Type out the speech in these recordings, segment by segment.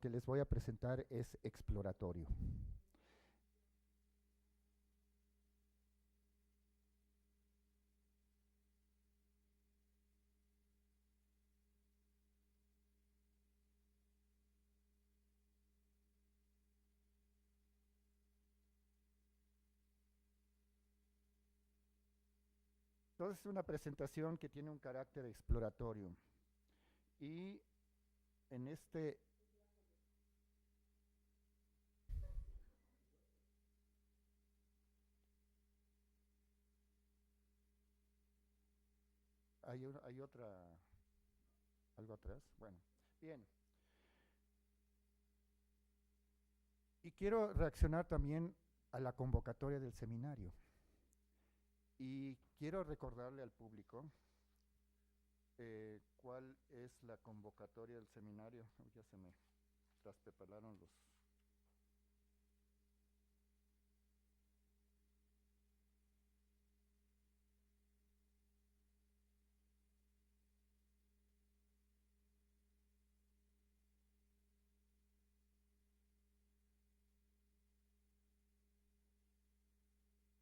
que les voy a presentar es exploratorio. Entonces es una presentación que tiene un carácter exploratorio. Y en este hay otra, algo atrás. Bueno, bien. Y quiero reaccionar también a la convocatoria del seminario. Y quiero recordarle al público cuál es la convocatoria del seminario. Ya se me traspapelaron los...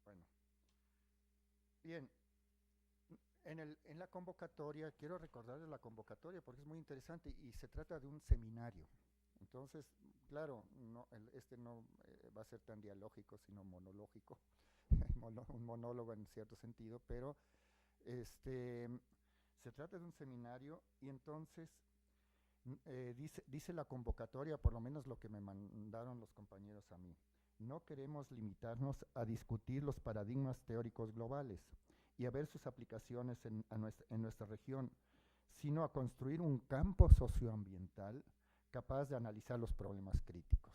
Bueno, bien. En la convocatoria, quiero recordarles la convocatoria porque es muy interesante y se trata de un seminario. Entonces, claro, este no va a ser tan dialógico, sino monológico, un monólogo en cierto sentido, pero este, se trata de un seminario y entonces dice la convocatoria, por lo menos lo que me mandaron los compañeros a mí. No queremos limitarnos a discutir los paradigmas teóricos globales y a ver sus aplicaciones en nuestra región, sino a construir un campo socioambiental capaz de analizar los problemas críticos.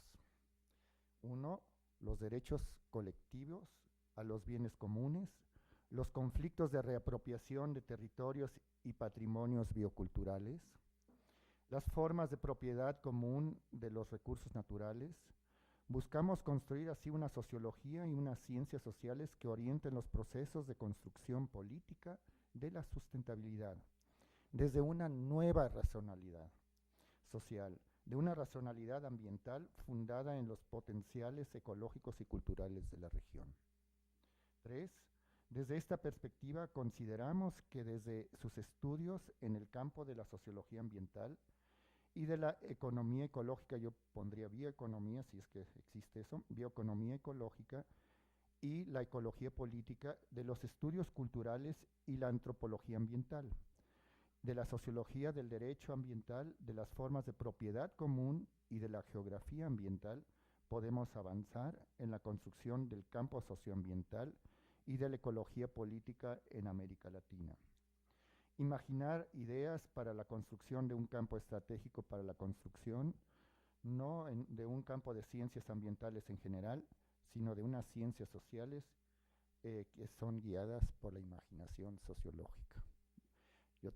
Uno, los derechos colectivos a los bienes comunes, los conflictos de reapropiación de territorios y patrimonios bioculturales, las formas de propiedad común de los recursos naturales. Buscamos construir así una sociología y unas ciencias sociales que orienten los procesos de construcción política de la sustentabilidad, desde una nueva racionalidad social, de una racionalidad ambiental fundada en los potenciales ecológicos y culturales de la región. 3. Desde esta perspectiva consideramos que desde sus estudios en el campo de la sociología ambiental y de la economía ecológica, yo pondría bioeconomía, si es que existe eso, bioeconomía ecológica y la ecología política, de los estudios culturales y la antropología ambiental, de la sociología del derecho ambiental, de las formas de propiedad común y de la geografía ambiental, podemos avanzar en la construcción del campo socioambiental y de la ecología política en América Latina. Imaginar ideas para la construcción de un campo estratégico para la construcción, no de un campo de ciencias ambientales en general, sino de unas ciencias sociales que son guiadas por la imaginación sociológica. Yo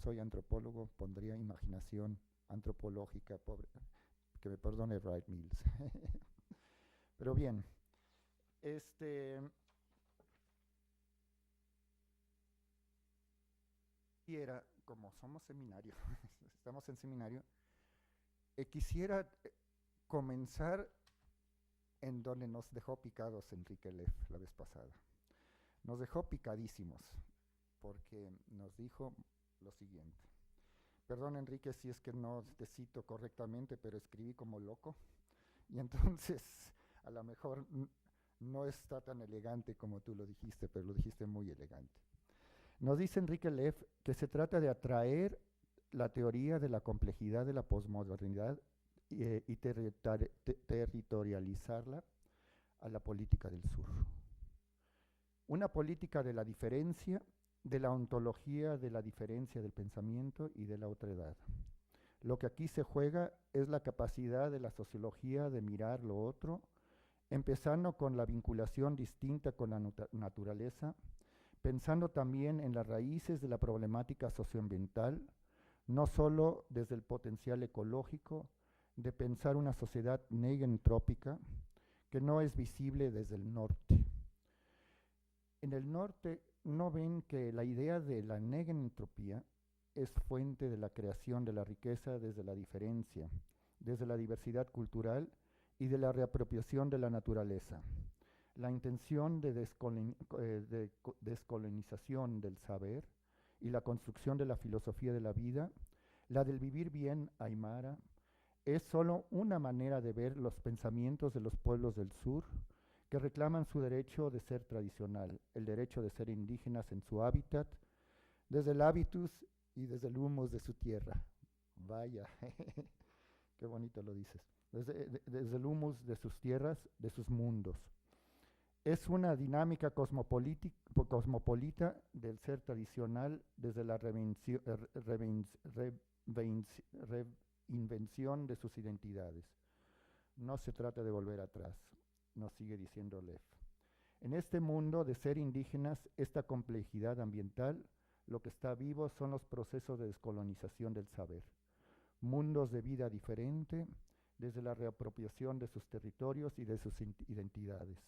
soy antropólogo, pondría imaginación antropológica, que me perdone Wright Mills. Pero bien, y era, como somos seminario, estamos en seminario, quisiera comenzar en donde nos dejó picados Enrique Leff la vez pasada. Nos dejó picadísimos, porque nos dijo lo siguiente. Perdón, Enrique, si es que no te cito correctamente, pero escribí como loco, y entonces a lo mejor no está tan elegante como tú lo dijiste, pero lo dijiste muy elegante. Nos dice Enrique Leff que se trata de atraer la teoría de la complejidad de la posmodernidad y territorializarla a la política del sur. Una política de la diferencia, de la ontología de la diferencia del pensamiento y de la otredad. Lo que aquí se juega es la capacidad de la sociología de mirar lo otro, empezando con la vinculación distinta con la naturaleza, pensando también en las raíces de la problemática socioambiental, no solo desde el potencial ecológico, de pensar una sociedad negentrópica que no es visible desde el norte. En el norte no ven que la idea de la negentropía es fuente de la creación de la riqueza desde la diferencia desde la diversidad cultural y de la reapropiación de la naturaleza. La intención de descolonización del saber y la construcción de la filosofía de la vida, la del vivir bien aymara, es solo una manera de ver los pensamientos de los pueblos del sur que reclaman su derecho de ser tradicional, el derecho de ser indígenas en su hábitat, desde el hábitus y desde el humus de su tierra. Vaya, qué bonito lo dices. Desde el humus de sus tierras, de sus mundos. Es una dinámica cosmopolita del ser tradicional desde la reinvención de sus identidades. No se trata de volver atrás, nos sigue diciendo Lev. En este mundo de ser indígenas, esta complejidad ambiental, lo que está vivo son los procesos de descolonización del saber. Mundos de vida diferente, desde la reapropiación de sus territorios y de sus identidades.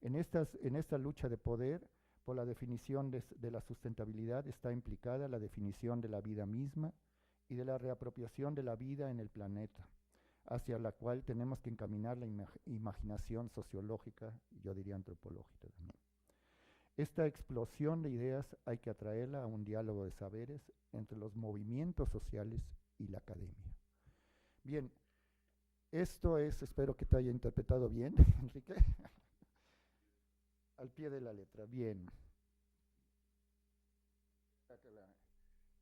En esta lucha de poder, por la definición de la sustentabilidad, está implicada la definición de la vida misma y de la reapropiación de la vida en el planeta, hacia la cual tenemos que encaminar la imaginación sociológica, yo diría antropológica también. Esta explosión de ideas hay que atraerla a un diálogo de saberes entre los movimientos sociales y la academia. Bien, esto es, espero que te haya interpretado bien, Enrique. Al pie de la letra, bien.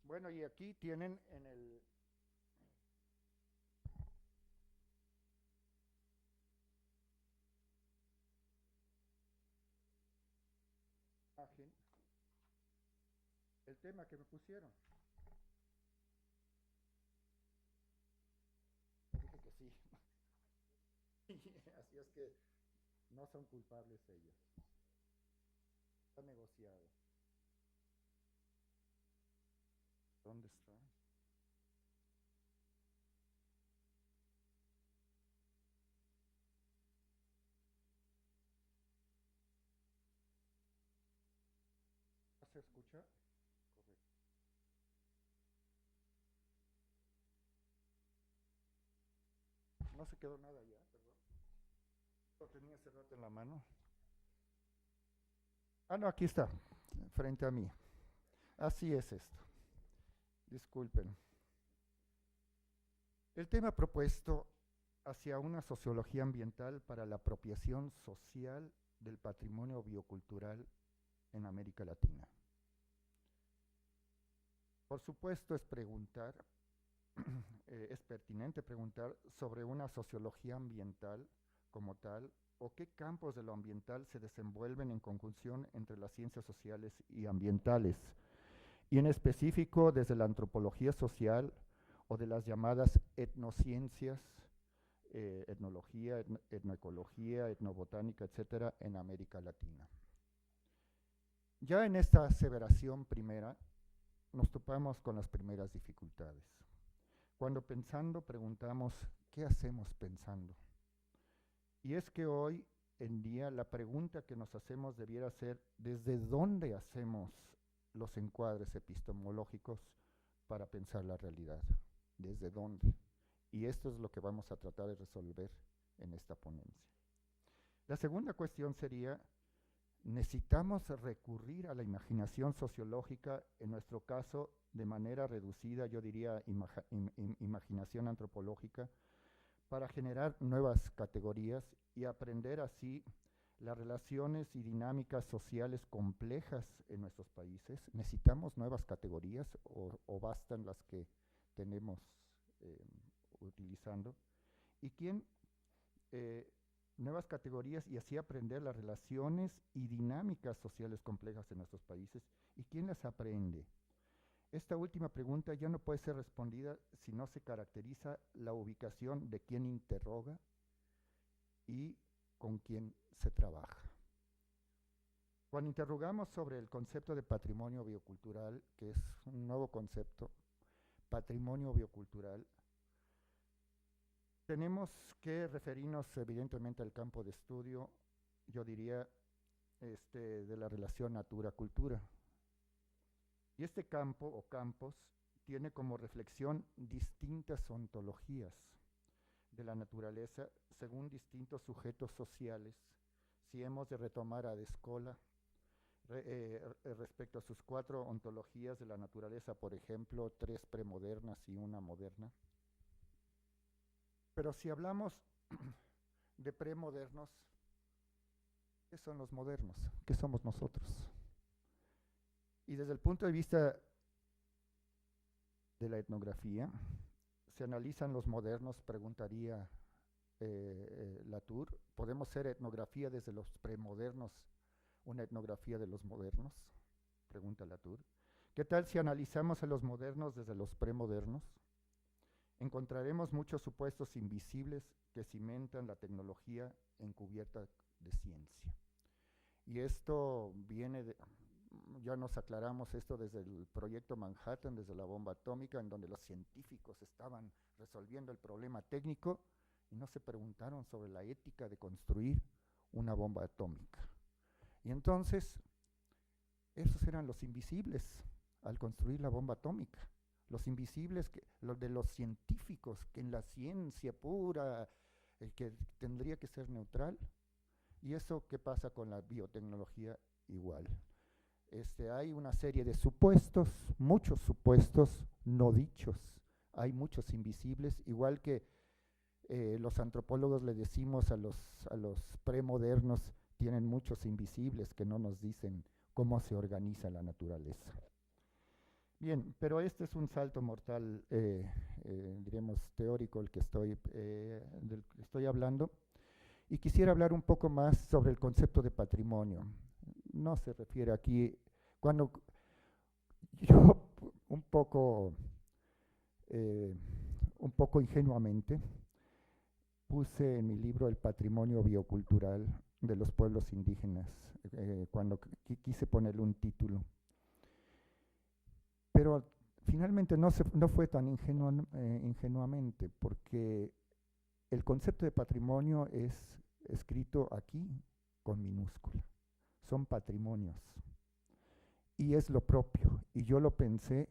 Bueno, y aquí tienen en el imagen el tema que me pusieron. Me dije que sí. Así es que no son culpables ellos. Está negociado. ¿Dónde está? ¿Se escucha? Correcto. No se quedó nada ya, perdón. Lo tenía hace rato en la mano. Ah, no, aquí está, frente a mí. Así es esto. Disculpen. El tema propuesto hacia una sociología ambiental para la apropiación social del patrimonio biocultural en América Latina. Por supuesto es preguntar, es pertinente preguntar sobre una sociología ambiental como tal o qué campos de lo ambiental se desenvuelven en conjunción entre las ciencias sociales y ambientales, y en específico desde la antropología social o de las llamadas etnociencias, etnología, etnoecología, etnobotánica, etcétera, en América Latina. Ya en esta aseveración primera nos topamos con las primeras dificultades. Cuando pensando preguntamos, ¿qué hacemos pensando? Y es que hoy en día la pregunta que nos hacemos debiera ser, ¿desde dónde hacemos los encuadres epistemológicos para pensar la realidad? ¿Desde dónde? Y esto es lo que vamos a tratar de resolver en esta ponencia. La segunda cuestión sería, ¿necesitamos recurrir a la imaginación sociológica, en nuestro caso de manera reducida, yo diría imaginación antropológica, para generar nuevas categorías y aprender así las relaciones y dinámicas sociales complejas en nuestros países? ¿Necesitamos nuevas categorías o bastan las que tenemos utilizando? ¿Y quién? Nuevas categorías y así aprender las relaciones y dinámicas sociales complejas en nuestros países. ¿Y quién las aprende? Esta última pregunta ya no puede ser respondida si no se caracteriza la ubicación de quién interroga y con quién se trabaja. Cuando interrogamos sobre el concepto de patrimonio biocultural, que es un nuevo concepto, patrimonio biocultural, tenemos que referirnos evidentemente al campo de estudio, yo diría, de la relación natura-cultura. Y este campo o campos tiene como reflexión distintas ontologías. de la naturaleza según distintos sujetos sociales, si hemos de retomar a De Scola respecto a sus 4 ontologías de la naturaleza, por ejemplo, 3 premodernas y una moderna. Pero si hablamos de premodernos, ¿qué son los modernos? ¿Qué somos nosotros? Y desde el punto de vista de la etnografía, se analizan los modernos, preguntaría Latour. ¿Podemos ser etnografía desde los premodernos, una etnografía de los modernos? Pregunta Latour. ¿Qué tal si analizamos a los modernos desde los premodernos? Encontraremos muchos supuestos invisibles que cimentan la tecnología encubierta de ciencia. Y esto viene de, ya nos aclaramos esto desde el proyecto Manhattan, desde la bomba atómica, en donde los científicos estaban resolviendo el problema técnico y no se preguntaron sobre la ética de construir una bomba atómica. Y entonces, esos eran los invisibles al construir la bomba atómica. Los invisibles, los de los científicos, que en la ciencia pura, que tendría que ser neutral. ¿Y eso qué pasa con la biotecnología? Igual. Hay una serie de supuestos, muchos supuestos no dichos. Hay muchos invisibles, igual que los antropólogos le decimos a los premodernos, tienen muchos invisibles que no nos dicen cómo se organiza la naturaleza. Bien, pero este es un salto mortal, diríamos, teórico del que estoy hablando, y quisiera hablar un poco más sobre el concepto de patrimonio. No se refiere aquí, cuando yo un poco ingenuamente puse en mi libro el patrimonio biocultural de los pueblos indígenas, cuando quise ponerle un título. Pero finalmente no fue tan ingenuamente, porque el concepto de patrimonio es escrito aquí con minúscula. Son patrimonios. Y es lo propio. Y yo lo pensé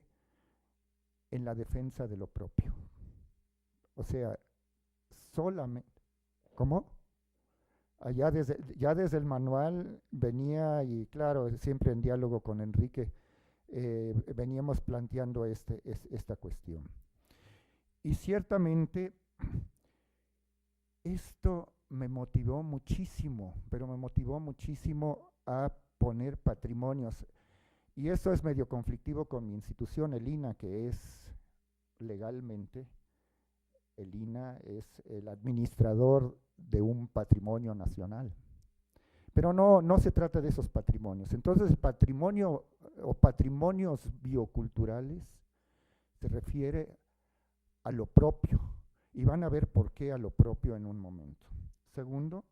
en la defensa de lo propio. O sea, solamente... ¿Cómo? Ya desde el manual venía, y claro, siempre en diálogo con Enrique, veníamos planteando esta cuestión. Y ciertamente esto me motivó muchísimo, pero me motivó muchísimo a poner patrimonios. Y eso es medio conflictivo con mi institución, el INAH, que es legalmente, el INAH es el administrador de un patrimonio nacional. Pero no se trata de esos patrimonios. Entonces el patrimonio o patrimonios bioculturales se refiere a lo propio. Y van a ver por qué a lo propio en un momento. Segundo,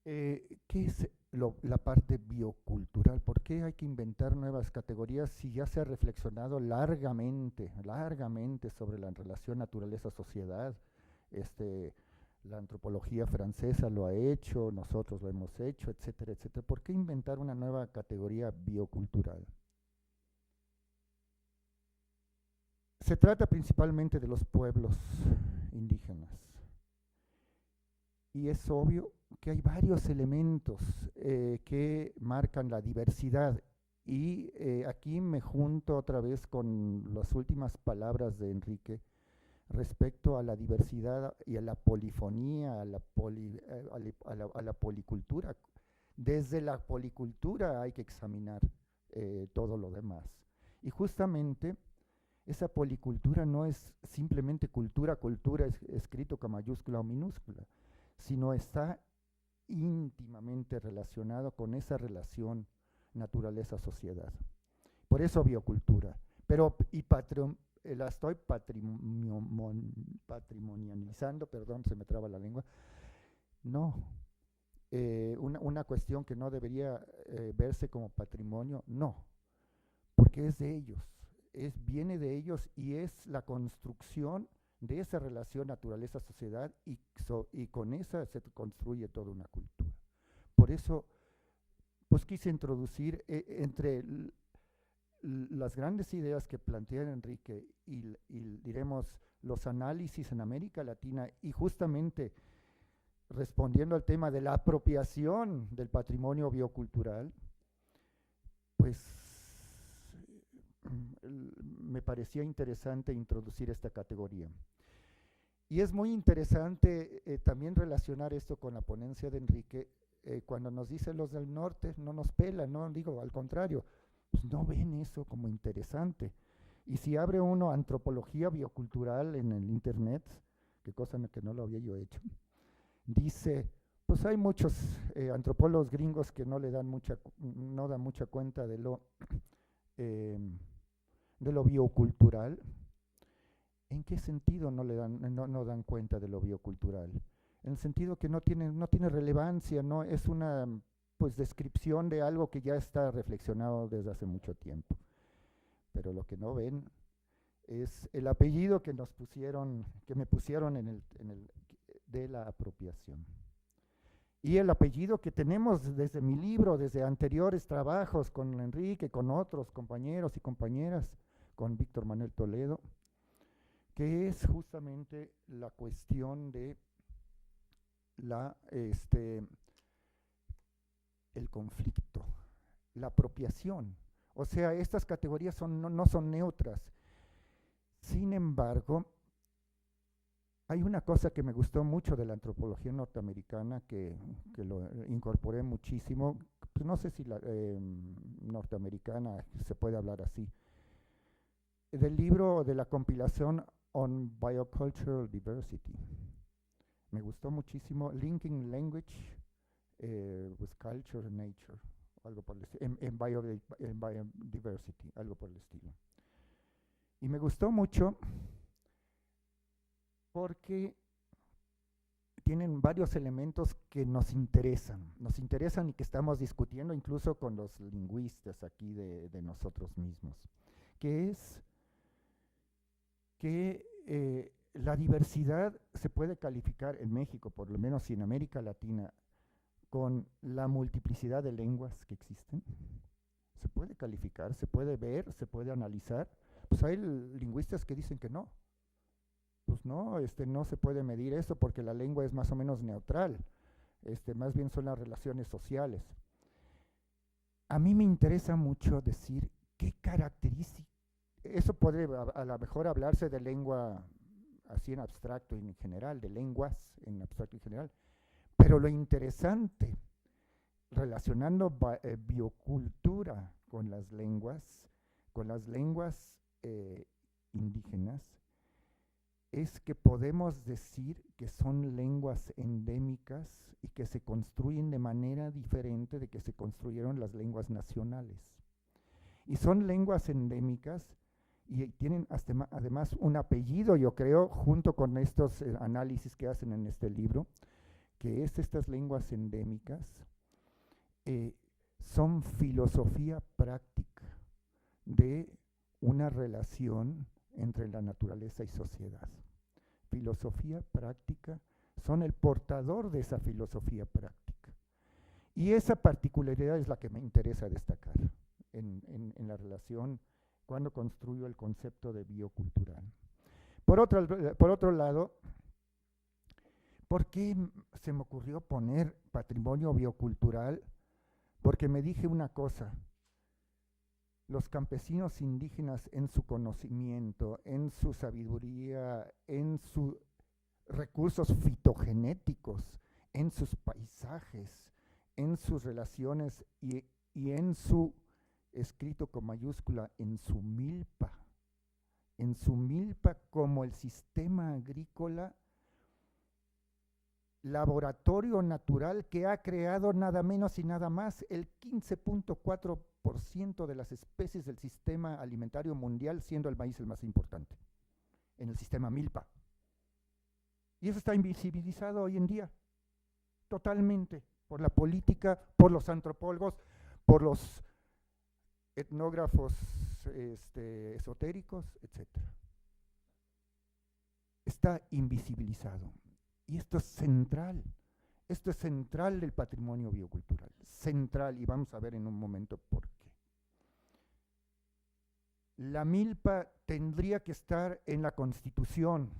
¿qué es la parte biocultural? ¿Por qué hay que inventar nuevas categorías si ya se ha reflexionado largamente sobre la relación naturaleza-sociedad? La antropología francesa lo ha hecho, nosotros lo hemos hecho, etcétera, etcétera. ¿Por qué inventar una nueva categoría biocultural? Se trata principalmente de los pueblos indígenas. Y es obvio que hay varios elementos que marcan la diversidad. Y aquí me junto otra vez con las últimas palabras de Enrique respecto a la diversidad y a la polifonía, a la policultura. Desde la policultura hay que examinar todo lo demás. Y justamente esa policultura no es simplemente cultura escrito con mayúscula o minúscula, sino está íntimamente relacionado con esa relación naturaleza-sociedad. Por eso biocultura. Pero, la estoy patrimonializando, perdón, se me traba la lengua. No, una cuestión que no debería verse como patrimonio, no, porque es de ellos, viene de ellos y es la construcción de esa relación naturaleza-sociedad y con esa se construye toda una cultura. Por eso, pues quise introducir entre las grandes ideas que plantea Enrique y diremos los análisis en América Latina y justamente respondiendo al tema de la apropiación del patrimonio biocultural, pues me parecía interesante introducir esta categoría. Y es muy interesante también relacionar esto con la ponencia de Enrique, cuando nos dice los del norte no nos pelan, no digo, al contrario, pues no ven eso como interesante. Y si abre uno antropología biocultural en el internet, que cosa que no lo había yo hecho, dice, pues hay muchos antropólogos gringos que no dan mucha cuenta de lo biocultural. ¿En qué sentido no dan cuenta de lo biocultural? En el sentido que no tiene relevancia, no es una pues descripción de algo que ya está reflexionado desde hace mucho tiempo. Pero lo que no ven es el apellido que me pusieron de la apropiación. Y el apellido que tenemos desde mi libro, desde anteriores trabajos con Enrique, con otros compañeros y compañeras, con Víctor Manuel Toledo, que es justamente la cuestión de el conflicto, la apropiación. O sea, estas categorías no son neutras. Sin embargo, hay una cosa que me gustó mucho de la antropología norteamericana, que lo incorporé muchísimo, pues no sé si la norteamericana se puede hablar así, del libro de la compilación On Biocultural Diversity. Me gustó muchísimo, Linking Language with Culture and Nature, algo por el estilo, en Biodiversity, algo por el estilo. Y me gustó mucho porque tienen varios elementos que nos interesan y que estamos discutiendo incluso con los lingüistas aquí de nosotros mismos, que es que la diversidad se puede calificar en México, por lo menos y en América Latina, con la multiplicidad de lenguas que existen. Se puede calificar, se puede ver, se puede analizar. Pues hay lingüistas que dicen que no. Pues no, no se puede medir eso porque la lengua es más o menos neutral. Más bien son las relaciones sociales. A mí me interesa mucho decir qué características. Eso puede a lo mejor hablarse de lengua así en abstracto y en general, de lenguas en abstracto y en general. Pero lo interesante, relacionando biocultura con las lenguas indígenas, es que podemos decir que son lenguas endémicas y que se construyen de manera diferente de que se construyeron las lenguas nacionales. Y son lenguas endémicas y tienen además un apellido, yo creo, junto con estos análisis que hacen en este libro, que estas lenguas endémicas son filosofía práctica de una relación entre la naturaleza y sociedad. Filosofía práctica, son el portador de esa filosofía práctica. Y esa particularidad es la que me interesa destacar en la relación cuando construyo el concepto de biocultural. Por otro lado, ¿por qué se me ocurrió poner patrimonio biocultural? Porque me dije una cosa, los campesinos indígenas en su conocimiento, en su sabiduría, en sus recursos fitogenéticos, en sus paisajes, en sus relaciones y en su, escrito con mayúscula, en su milpa como el sistema agrícola, laboratorio natural que ha creado nada menos y nada más el 15.4% de las especies del sistema alimentario mundial, siendo el maíz el más importante, en el sistema milpa. Y eso está invisibilizado hoy en día, totalmente, por la política, por los antropólogos, por los etnógrafos esotéricos, etc. Está invisibilizado. Y esto es central del patrimonio biocultural, central, y vamos a ver en un momento por qué. La milpa tendría que estar en la Constitución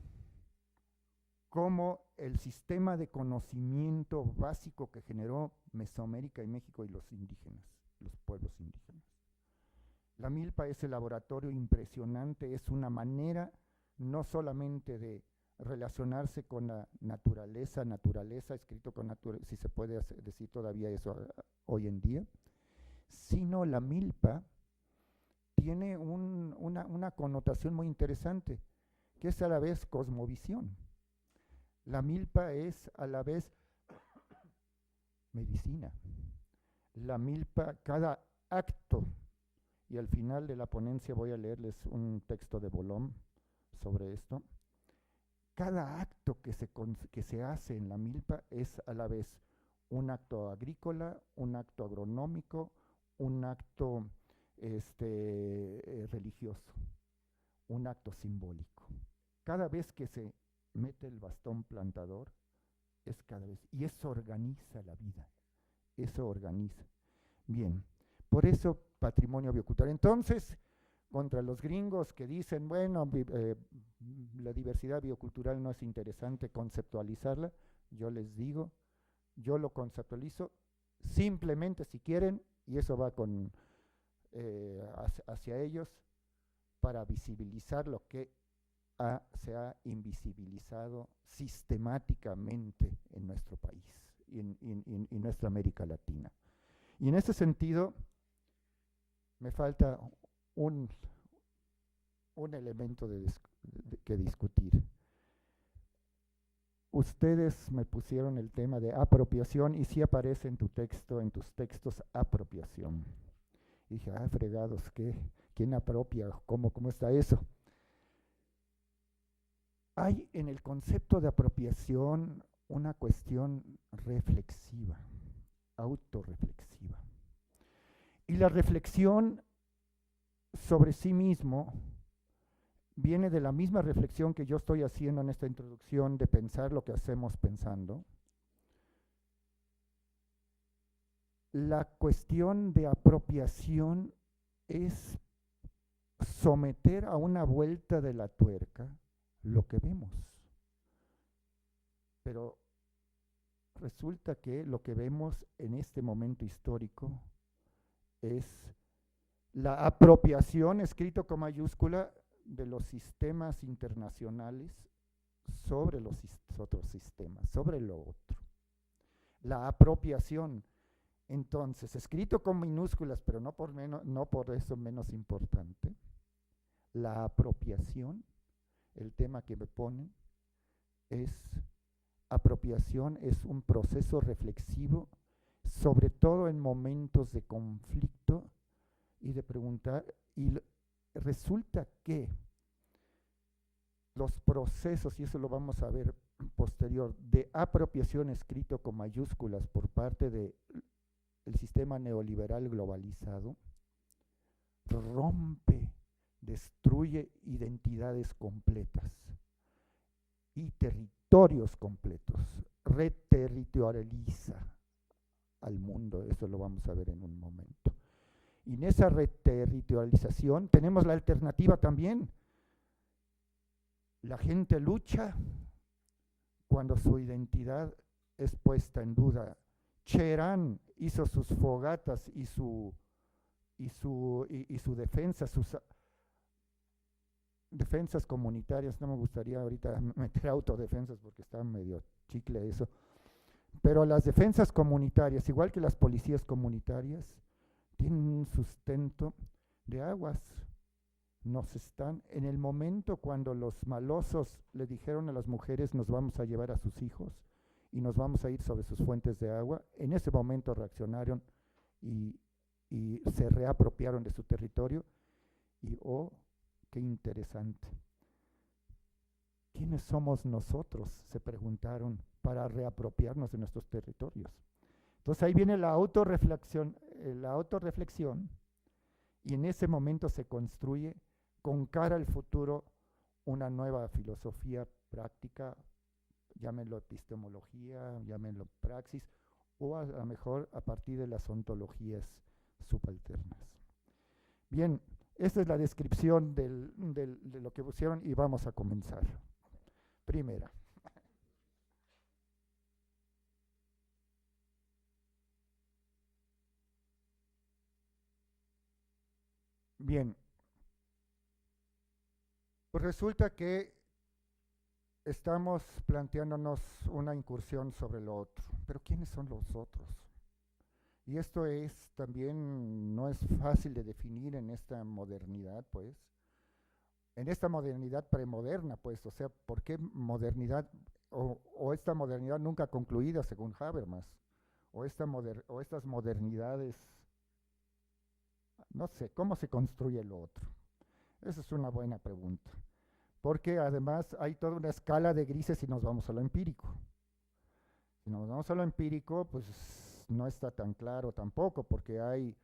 como el sistema de conocimiento básico que generó Mesoamérica y México y los indígenas, los pueblos indígenas. La milpa es el laboratorio impresionante, es una manera no solamente de relacionarse con la naturaleza, escrito con naturaleza, si se puede decir todavía eso hoy en día, sino la milpa tiene una connotación muy interesante, que es a la vez cosmovisión. La milpa es a la vez medicina. La milpa, cada acto, y al final de la ponencia voy a leerles un texto de Bolón sobre esto, cada acto que se hace en la milpa es a la vez un acto agrícola, un acto agronómico, un acto religioso, un acto simbólico. Cada vez que se mete el bastón plantador, es cada vez, y eso organiza la vida, eso organiza. Bien, por eso patrimonio biocultural. Entonces, contra los gringos que dicen, bueno, la diversidad biocultural no es interesante conceptualizarla, yo les digo, yo lo conceptualizo simplemente si quieren, y eso va con hacia ellos, para visibilizar lo que se ha invisibilizado sistemáticamente en nuestro país y en nuestra América Latina. Y en ese sentido, me falta un elemento que discutir. Ustedes me pusieron el tema de apropiación y sí aparece en tu texto, en tus textos, apropiación. Y dije, fregados, ¿quién apropia? ¿Cómo está eso? Hay en el concepto de apropiación una cuestión reflexiva, autorreflexiva. Y la reflexión sobre sí mismo viene de la misma reflexión que yo estoy haciendo en esta introducción de pensar lo que hacemos pensando. La cuestión de apropiación es someter a una vuelta de la tuerca lo que vemos. Pero resulta que lo que vemos en este momento histórico es la apropiación, escrito con mayúscula, de los sistemas internacionales sobre los otros sistemas, sobre lo otro. La apropiación, entonces, escrito con minúsculas, pero no por eso menos importante, la apropiación, el tema que me ponen, apropiación es un proceso reflexivo, sobre todo en momentos de conflicto y de preguntar, y resulta que los procesos, y eso lo vamos a ver posterior, de apropiación escrito con mayúsculas por parte del sistema neoliberal globalizado, rompe, destruye identidades completas y territorios completos, reterritorializa al mundo, eso lo vamos a ver en un momento. Y en esa reterritorialización tenemos la alternativa también. La gente lucha cuando su identidad es puesta en duda. Cherán hizo sus fogatas y su defensa, sus defensas comunitarias. No me gustaría ahorita meter autodefensas porque está medio chicle eso. Pero las defensas comunitarias, igual que las policías comunitarias, tienen un sustento de aguas. Nos están, en el momento cuando los malosos le dijeron a las mujeres, nos vamos a llevar a sus hijos y nos vamos a ir sobre sus fuentes de agua, en ese momento reaccionaron y se reapropiaron de su territorio. Y qué interesante. ¿Quiénes somos nosotros?, se preguntaron, para reapropiarnos de nuestros territorios. Entonces ahí viene la autorreflexión, y en ese momento se construye con cara al futuro una nueva filosofía práctica, llámenlo epistemología, llámenlo praxis, o a lo mejor a partir de las ontologías subalternas. Bien, esta es la descripción de lo que pusieron y vamos a comenzar. Primera. Bien, pues resulta que estamos planteándonos una incursión sobre lo otro, pero ¿quiénes son los otros? Y esto es también, no es fácil de definir en esta modernidad, pues, en esta modernidad premoderna, pues, o sea, ¿por qué modernidad o esta modernidad nunca concluida según Habermas? O estas modernidades, no sé, ¿cómo se construye lo otro? Esa es una buena pregunta. Porque además hay toda una escala de grises si nos vamos a lo empírico. Si nos vamos a lo empírico, pues no está tan claro tampoco, porque hay,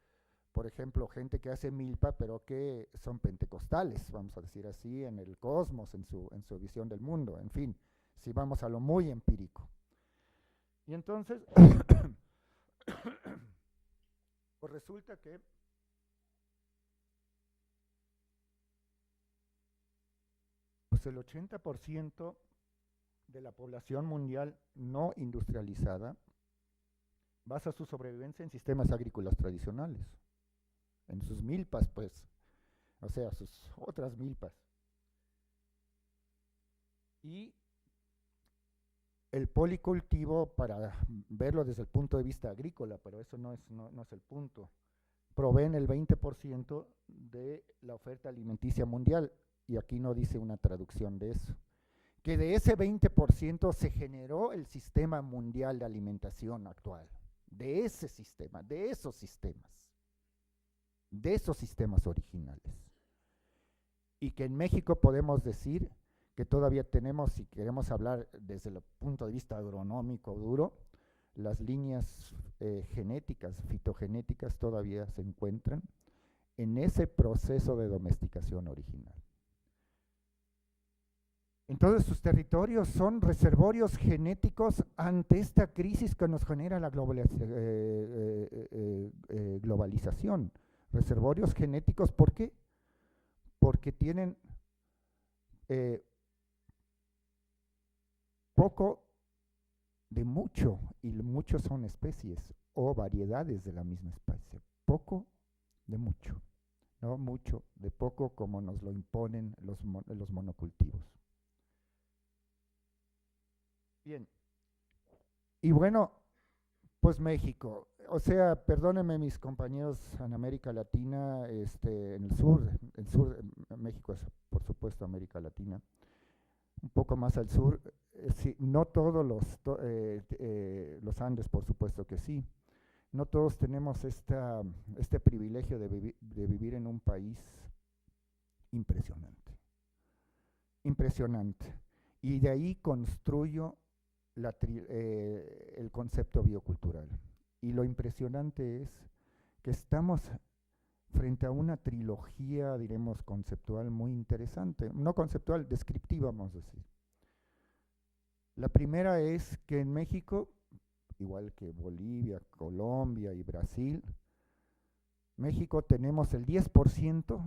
por ejemplo, gente que hace milpa, pero que son pentecostales, vamos a decir así, en el cosmos, en su visión del mundo, en fin, si vamos a lo muy empírico. Y entonces, pues resulta que pues el 80% de la población mundial no industrializada basa su sobrevivencia en sistemas agrícolas tradicionales, en sus milpas, pues, o sea, sus otras milpas. Y el policultivo, para verlo desde el punto de vista agrícola, pero eso no es el punto, proveen el 20% de la oferta alimenticia mundial, y aquí no dice una traducción de eso. Que de ese 20% se generó el sistema mundial de alimentación actual, de ese sistema, de esos sistemas originales. Y que en México podemos decir que todavía tenemos, si queremos hablar desde el punto de vista agronómico duro, las líneas genéticas, fitogenéticas todavía se encuentran en ese proceso de domesticación original. Entonces sus territorios son reservorios genéticos ante esta crisis que nos genera la globalización. Reservorios genéticos, ¿por qué? Porque tienen poco de mucho, y muchos son especies o variedades de la misma especie. Poco de mucho, no mucho de poco como nos lo imponen los monocultivos. Bien, y bueno, pues México, o sea, perdónenme mis compañeros en América Latina, en el sur, México es por supuesto América Latina, un poco más al sur, sí, no todos los Andes, por supuesto que sí, no todos tenemos este privilegio de vivir en un país impresionante, impresionante, y de ahí construyo el concepto biocultural. Y lo impresionante es que estamos frente a una trilogía, diremos, conceptual muy interesante, no conceptual, descriptiva, vamos a decir. La primera es que en México, igual que Bolivia, Colombia y Brasil, México tenemos el 10%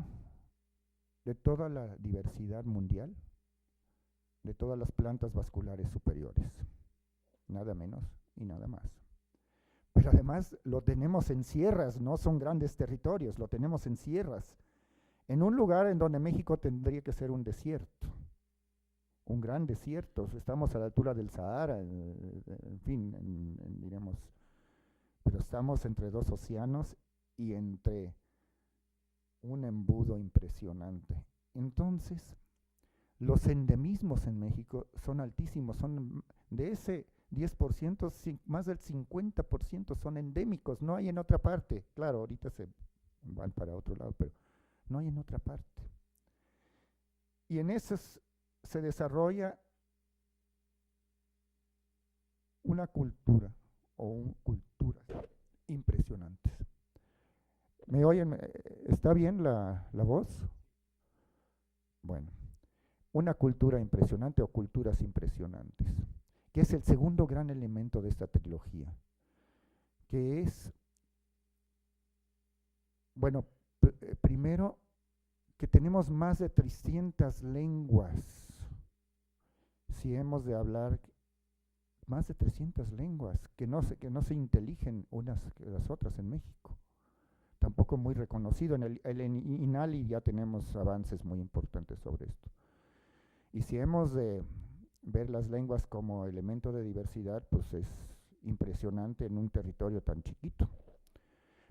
de toda la diversidad mundial, de todas las plantas vasculares superiores, nada menos y nada más. Pero además lo tenemos en sierras, no son grandes territorios, lo tenemos en sierras, en un lugar en donde México tendría que ser un desierto, un gran desierto. Estamos a la altura del Sahara, en fin, diremos, pero estamos entre dos océanos y entre un embudo impresionante. Entonces, los endemismos en México son altísimos, son de ese 10%, más del 50% son endémicos, no hay en otra parte. Claro, ahorita se van para otro lado, pero no hay en otra parte. Y en esos se desarrolla una cultura o culturas impresionantes. ¿Me oyen? ¿Está bien la voz? Bueno, una cultura impresionante o culturas impresionantes, que es el segundo gran elemento de esta trilogía, que es, bueno, primero tenemos más de 300 lenguas. Si hemos de hablar más de 300 lenguas que no se inteligen unas que las otras en México. Tampoco muy reconocido. En el INALI ya tenemos avances muy importantes sobre esto. Y si hemos de ver las lenguas como elemento de diversidad, pues es impresionante en un territorio tan chiquito.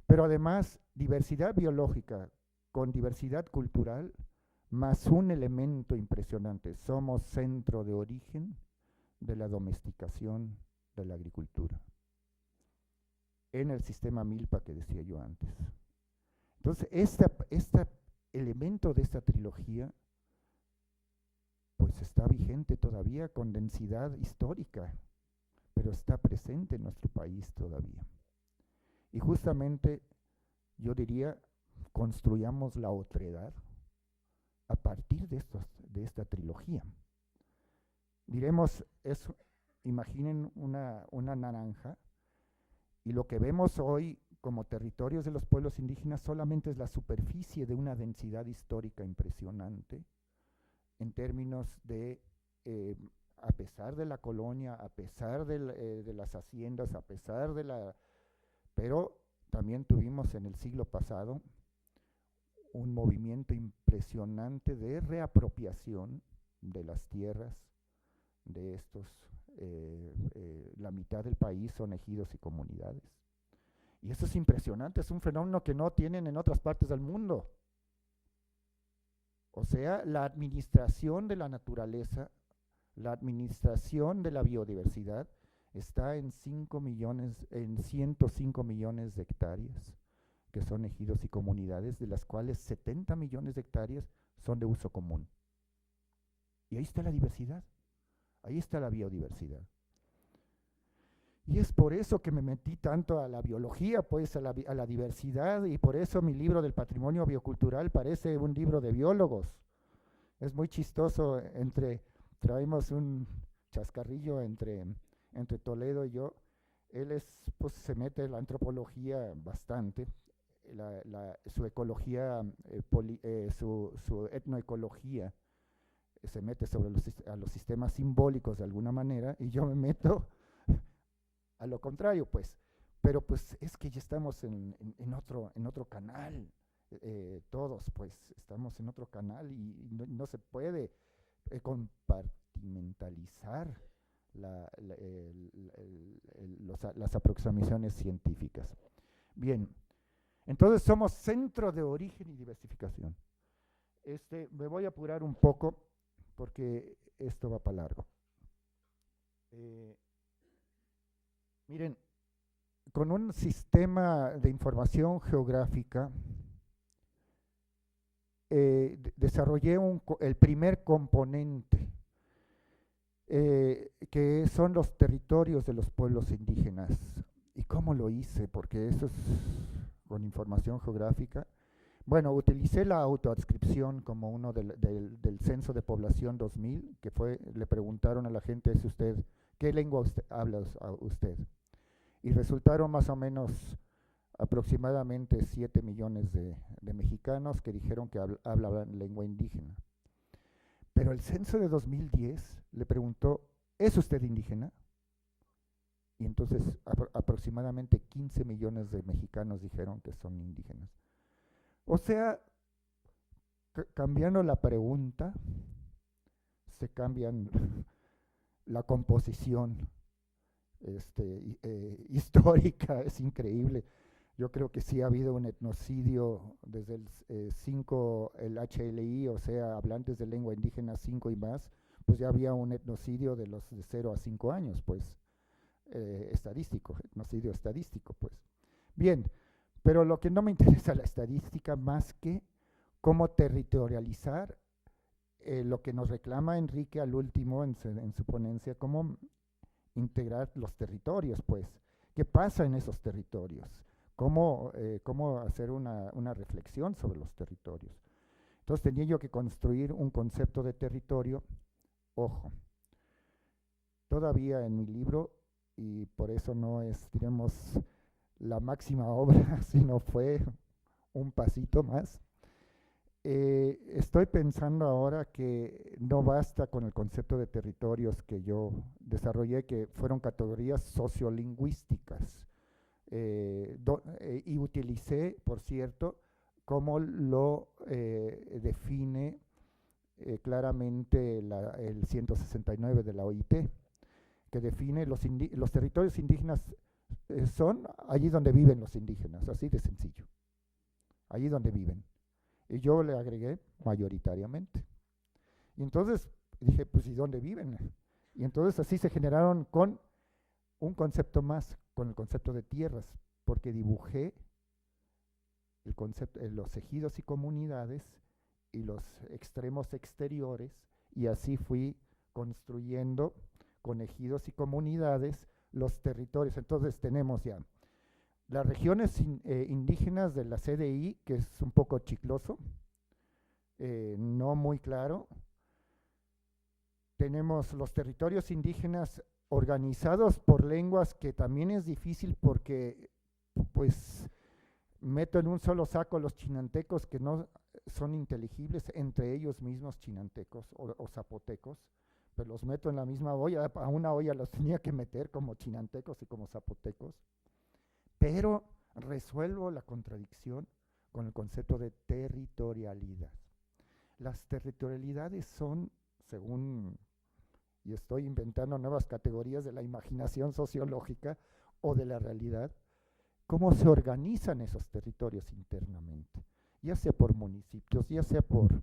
Pero además, diversidad biológica con diversidad cultural, más un elemento impresionante. Somos centro de origen de la domesticación de la agricultura en el sistema Milpa que decía yo antes. Entonces, este elemento de esta trilogía pues está vigente todavía con densidad histórica, pero está presente en nuestro país todavía. Y justamente yo diría, construyamos la otredad a partir de esta trilogía. Diremos, imaginen una naranja, y lo que vemos hoy como territorios de los pueblos indígenas solamente es la superficie de una densidad histórica impresionante en términos de, a pesar de la colonia, a pesar de las haciendas, a pesar de la... Pero también tuvimos en el siglo pasado un movimiento impresionante de reapropiación de las tierras de estos, la mitad del país son ejidos y comunidades. Y eso es impresionante, es un fenómeno que no tienen en otras partes del mundo. O sea, la administración de la naturaleza, la administración de la biodiversidad está en 105 millones de hectáreas que son ejidos y comunidades, de las cuales 70 millones de hectáreas son de uso común. Y ahí está la diversidad, ahí está la biodiversidad. Y es por eso que me metí tanto a la biología, pues a la diversidad, y por eso mi libro del patrimonio biocultural parece un libro de biólogos. Es muy chistoso, traemos un chascarrillo entre Toledo y yo. Él pues se mete en la antropología bastante, su ecología, su etnoecología, se mete sobre los sistemas simbólicos de alguna manera, y yo me meto a lo contrario, pues. Pero pues es que ya estamos en otro canal, todos pues estamos en otro canal, y no se puede compartimentalizar las aproximaciones científicas. Bien, entonces somos centro de origen y diversificación. Me voy a apurar un poco porque esto va para largo. Miren, con un sistema de información geográfica, desarrollé el primer componente, que son los territorios de los pueblos indígenas. ¿Y cómo lo hice? Porque eso es con información geográfica. Bueno, utilicé la autoadscripción como uno del Censo de Población 2000, que le preguntaron a la gente, ¿qué lengua habla usted? Y resultaron más o menos aproximadamente 7 millones de mexicanos que dijeron que hablaban lengua indígena. Pero el censo de 2010 le preguntó, ¿es usted indígena? Y entonces aproximadamente 15 millones de mexicanos dijeron que son indígenas. O sea, cambiando la pregunta, se cambian la composición histórica, es increíble. Yo creo que sí ha habido un etnocidio desde el HLI, o sea, hablantes de lengua indígena 5 y más, pues ya había un etnocidio de 0 a 5 años, pues, etnocidio estadístico, pues. Bien, pero lo que no me interesa la estadística más que cómo territorializar lo que nos reclama Enrique al último en su ponencia, cómo integrar los territorios, pues. ¿Qué pasa en esos territorios? ¿Cómo hacer una reflexión sobre los territorios? Entonces tenía yo que construir un concepto de territorio. Ojo, todavía en mi libro, y por eso no es, diremos, la máxima obra, sino fue un pasito más, estoy pensando ahora que no basta con el concepto de territorios que yo desarrollé, que fueron categorías sociolingüísticas, y utilicé, por cierto, cómo lo define claramente el 169 de la OIT, que define los territorios indígenas son allí donde viven los indígenas, así de sencillo, allí donde viven. Y yo le agregué mayoritariamente. Y entonces dije, pues ¿y dónde viven? Y entonces así se generaron con un concepto más, con el concepto de tierras, porque dibujé el concepto, los ejidos y comunidades y los extremos exteriores, y así fui construyendo con ejidos y comunidades los territorios. Entonces tenemos ya las regiones indígenas de la CDI, que es un poco chicloso, no muy claro. Tenemos los territorios indígenas organizados por lenguas, que también es difícil porque pues meto en un solo saco los chinantecos, que no son inteligibles entre ellos mismos, chinantecos o zapotecos, pero los meto en la misma olla. A una olla los tenía que meter como chinantecos y como zapotecos, pero resuelvo la contradicción con el concepto de territorialidad. Las territorialidades son, según, y estoy inventando nuevas categorías de la imaginación sociológica o de la realidad, cómo se organizan esos territorios internamente, ya sea por municipios, ya sea por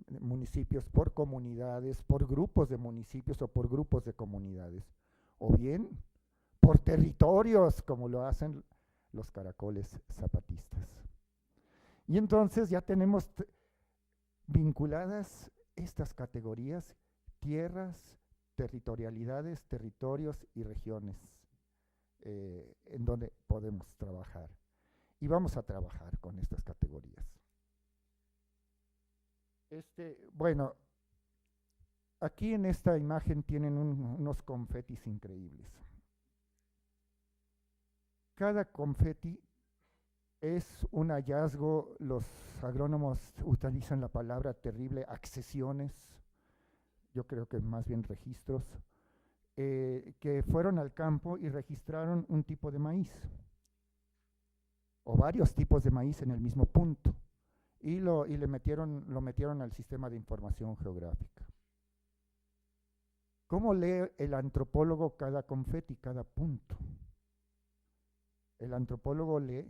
municipios, por comunidades, por grupos de municipios o por grupos de comunidades, o bien por territorios, como lo hacen los caracoles zapatistas. Y entonces ya tenemos vinculadas estas categorías: tierras, territorialidades, territorios y regiones, en donde podemos trabajar. Y vamos a trabajar con estas categorías. Bueno, aquí en esta imagen tienen unos confetis increíbles. Cada confeti es un hallazgo. Los agrónomos utilizan la palabra terrible, accesiones, yo creo que más bien registros, que fueron al campo y registraron un tipo de maíz, o varios tipos de maíz en el mismo punto, y lo metieron al sistema de información geográfica. ¿Cómo lee el antropólogo cada confeti, cada punto? El antropólogo lee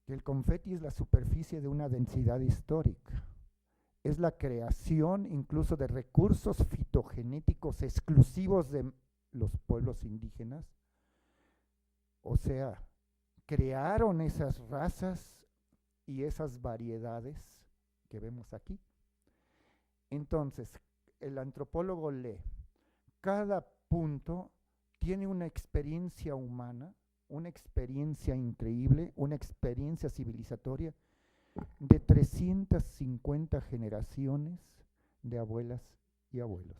que el confeti es la superficie de una densidad histórica, es la creación incluso de recursos fitogenéticos exclusivos de los pueblos indígenas. O sea, crearon esas razas y esas variedades que vemos aquí. Entonces, el antropólogo lee, cada punto tiene una experiencia humana, una experiencia increíble, una experiencia civilizatoria de 350 generaciones de abuelas y abuelos.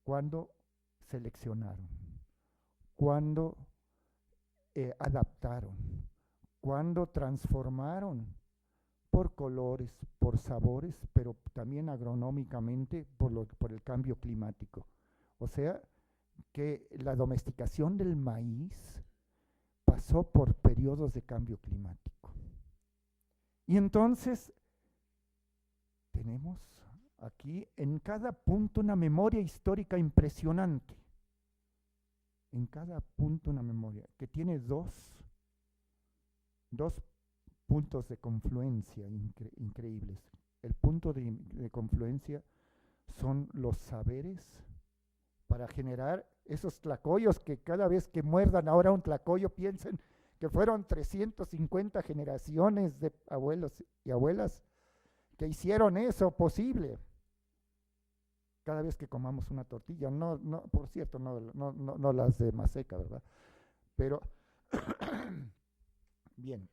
¿Cuándo seleccionaron? ¿Cuándo adaptaron? ¿Cuándo transformaron? Por colores, por sabores, pero también agronómicamente por el cambio climático. O sea, que la domesticación del maíz pasó por periodos de cambio climático. Y entonces tenemos aquí en cada punto una memoria histórica impresionante. En cada punto una memoria que tiene dos puntos de confluencia increíbles. El punto de confluencia son los saberes para generar esos tlacoyos que cada vez que muerdan ahora un tlacoyo piensen que fueron 350 generaciones de abuelos y abuelas que hicieron eso posible. Cada vez que comamos una tortilla, por cierto, no las de maseca, ¿verdad? Pero, bien,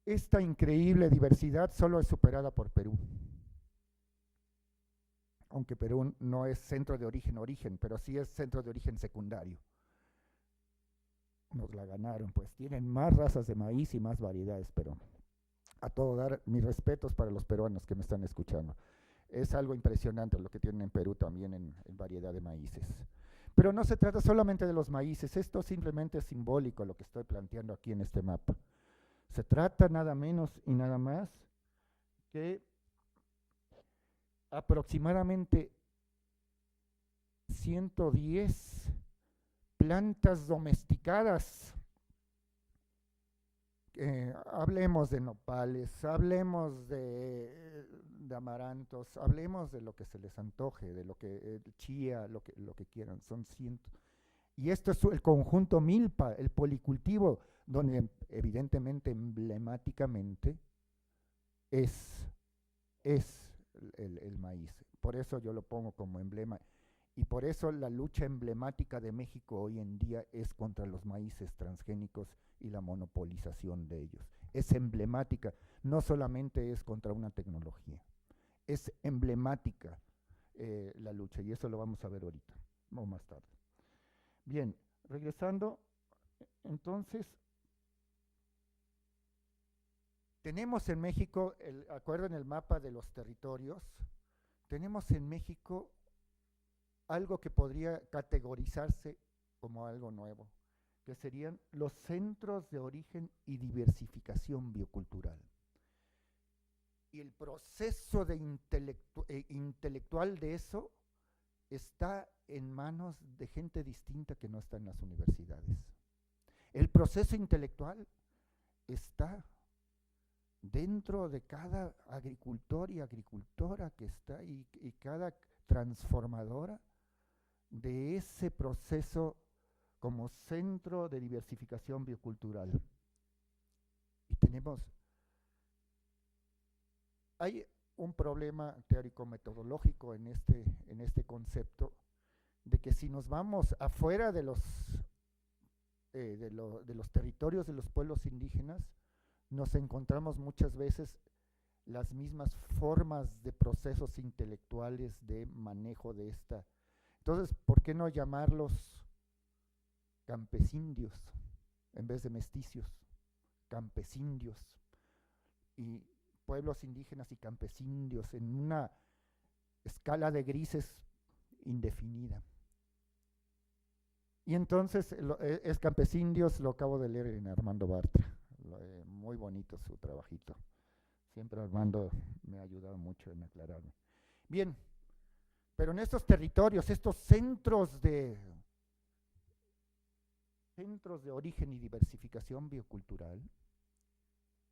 esta increíble diversidad solo es superada por Perú. Aunque Perú no es centro de origen, pero sí es centro de origen secundario. nos la ganaron, pues tienen más razas de maíz y más variedades, pero a todo dar, mis respetos para los peruanos que me están escuchando. Es algo impresionante lo que tienen en Perú también en variedad de maíces. Pero no se trata solamente de los maíces, esto simplemente es simbólico lo que estoy planteando aquí en este mapa. Se trata nada menos y nada más que aproximadamente 110 plantas domesticadas. Hablemos de nopales, hablemos de amarantos, hablemos de lo que se les antoje, de lo que chía, lo que quieran, son cientos. Y esto es el conjunto milpa, el policultivo, donde evidentemente, emblemáticamente, es el maíz. Por eso yo lo pongo como emblema. Y por eso la lucha emblemática de México hoy en día es contra los maíces transgénicos y la monopolización de ellos. Es emblemática, no solamente es contra una tecnología, es emblemática la lucha, y eso lo vamos a ver ahorita o más tarde. Bien, regresando, entonces, tenemos en México, acuerdan el mapa de los territorios, tenemos en México algo que podría categorizarse como algo nuevo, que serían los centros de origen y diversificación biocultural. Y el proceso de intelectual de eso está en manos de gente distinta que no está en las universidades. El proceso intelectual está dentro de cada agricultor y agricultora que está y cada transformadora de ese proceso como centro de diversificación biocultural. Y hay un problema teórico-metodológico en este concepto, de que si nos vamos afuera de los territorios de los pueblos indígenas, nos encontramos muchas veces las mismas formas de procesos intelectuales de manejo de esta. Entonces, ¿por qué no llamarlos campesindios en vez de mesticios? Campesindios y pueblos indígenas y campesindios en una escala de grises indefinida. Y entonces es campesindios, lo acabo de leer en Armando Bartra. Muy bonito su trabajito. Siempre Armando me ha ayudado mucho en aclararme. Bien, pero en estos territorios, estos centros de origen y diversificación biocultural,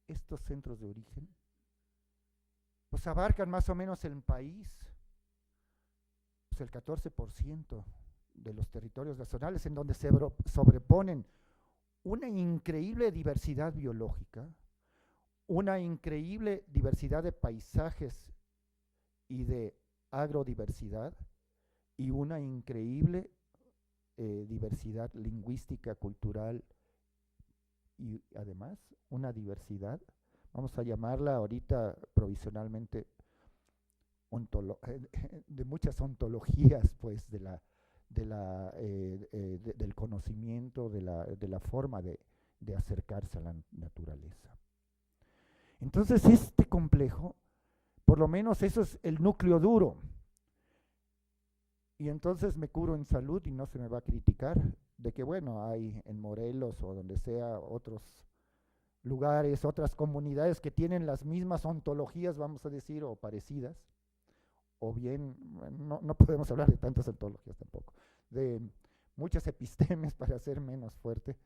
estos centros de origen, pues abarcan más o menos el país, pues el 14% de los territorios nacionales, en donde se sobreponen una increíble diversidad biológica, una increíble diversidad de paisajes y de agrodiversidad, y una increíble diversidad lingüística, cultural, y además una diversidad, vamos a llamarla ahorita provisionalmente, de muchas ontologías, pues, del conocimiento, de la forma de acercarse a la naturaleza. Entonces, este complejo, por lo menos eso es el núcleo duro. Y entonces me curo en salud y no se me va a criticar de que, bueno, hay en Morelos o donde sea otros lugares, otras comunidades que tienen las mismas ontologías, vamos a decir, o parecidas, o bien, no podemos hablar de tantas ontologías tampoco, de muchas epistemes para ser menos fuerte,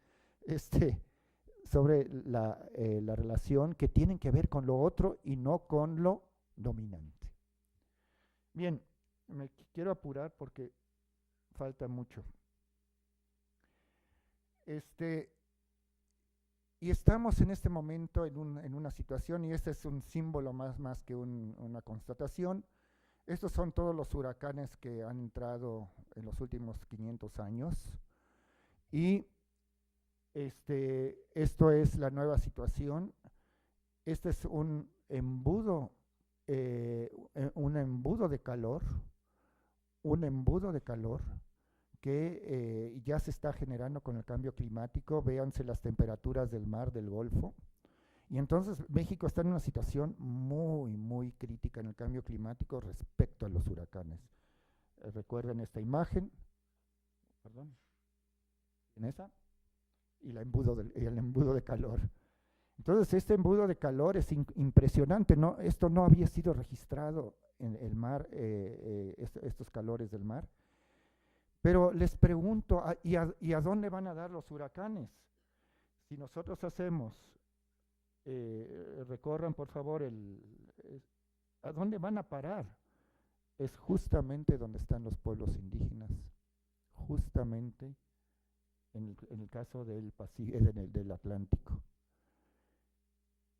sobre la relación que tienen que ver con lo otro y no con lo dominante. Bien, me quiero apurar porque falta mucho. Y estamos en este momento en una situación, y este es un símbolo más que una constatación. Estos son todos los huracanes que han entrado en los últimos 500 años. Y esto es la nueva situación. Este es un embudo de calor, que ya se está generando con el cambio climático. Véanse las temperaturas del mar del Golfo. Y entonces México está en una situación muy, muy crítica en el cambio climático respecto a los huracanes. Recuerden esta imagen, perdón, en esa, y el embudo de calor. Entonces este embudo de calor es impresionante, ¿no? Esto no había sido registrado en el mar, estos calores del mar. Pero les pregunto, ¿y a dónde van a dar los huracanes? Si nosotros hacemos, recorran por favor, ¿a dónde van a parar? Es justamente donde están los pueblos indígenas, justamente en el caso del Atlántico.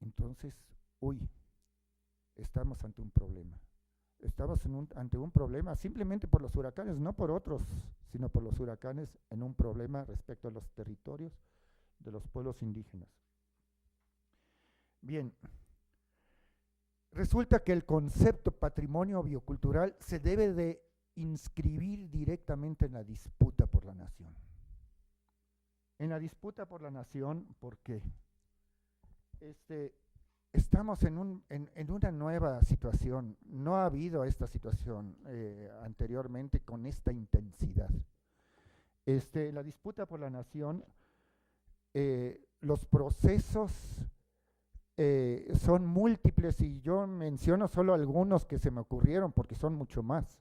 Entonces, estamos ante un problema. Estamos ante un problema simplemente por los huracanes, no por otros, sino por los huracanes, en un problema respecto a los territorios de los pueblos indígenas. Bien, resulta que el concepto patrimonio biocultural se debe de inscribir directamente en la disputa por la nación. En la disputa por la nación, ¿por qué? Estamos en una nueva situación. No ha habido esta situación anteriormente con esta intensidad. La disputa por la nación, los procesos son múltiples y yo menciono solo algunos que se me ocurrieron porque son mucho más.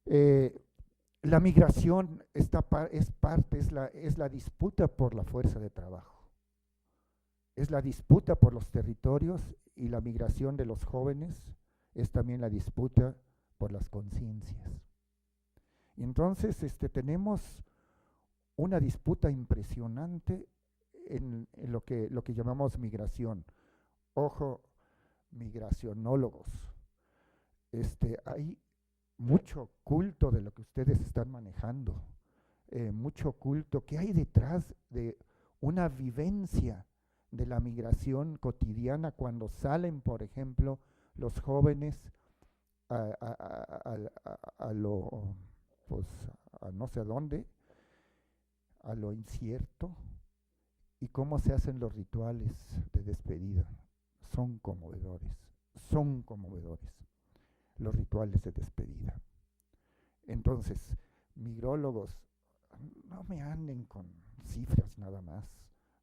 La migración es la disputa por la fuerza de trabajo. Es la disputa por los territorios, y la migración de los jóvenes es también la disputa por las conciencias. Y entonces tenemos una disputa impresionante en lo que llamamos migración. Ojo, migracionólogos. Hay mucho culto de lo que ustedes están manejando, mucho culto que hay detrás de una vivencia de la migración cotidiana cuando salen, por ejemplo, los jóvenes a no sé a dónde, a lo incierto, y cómo se hacen los rituales de despedida. Son conmovedores los rituales de despedida. Entonces, migrólogos, no me anden con cifras nada más,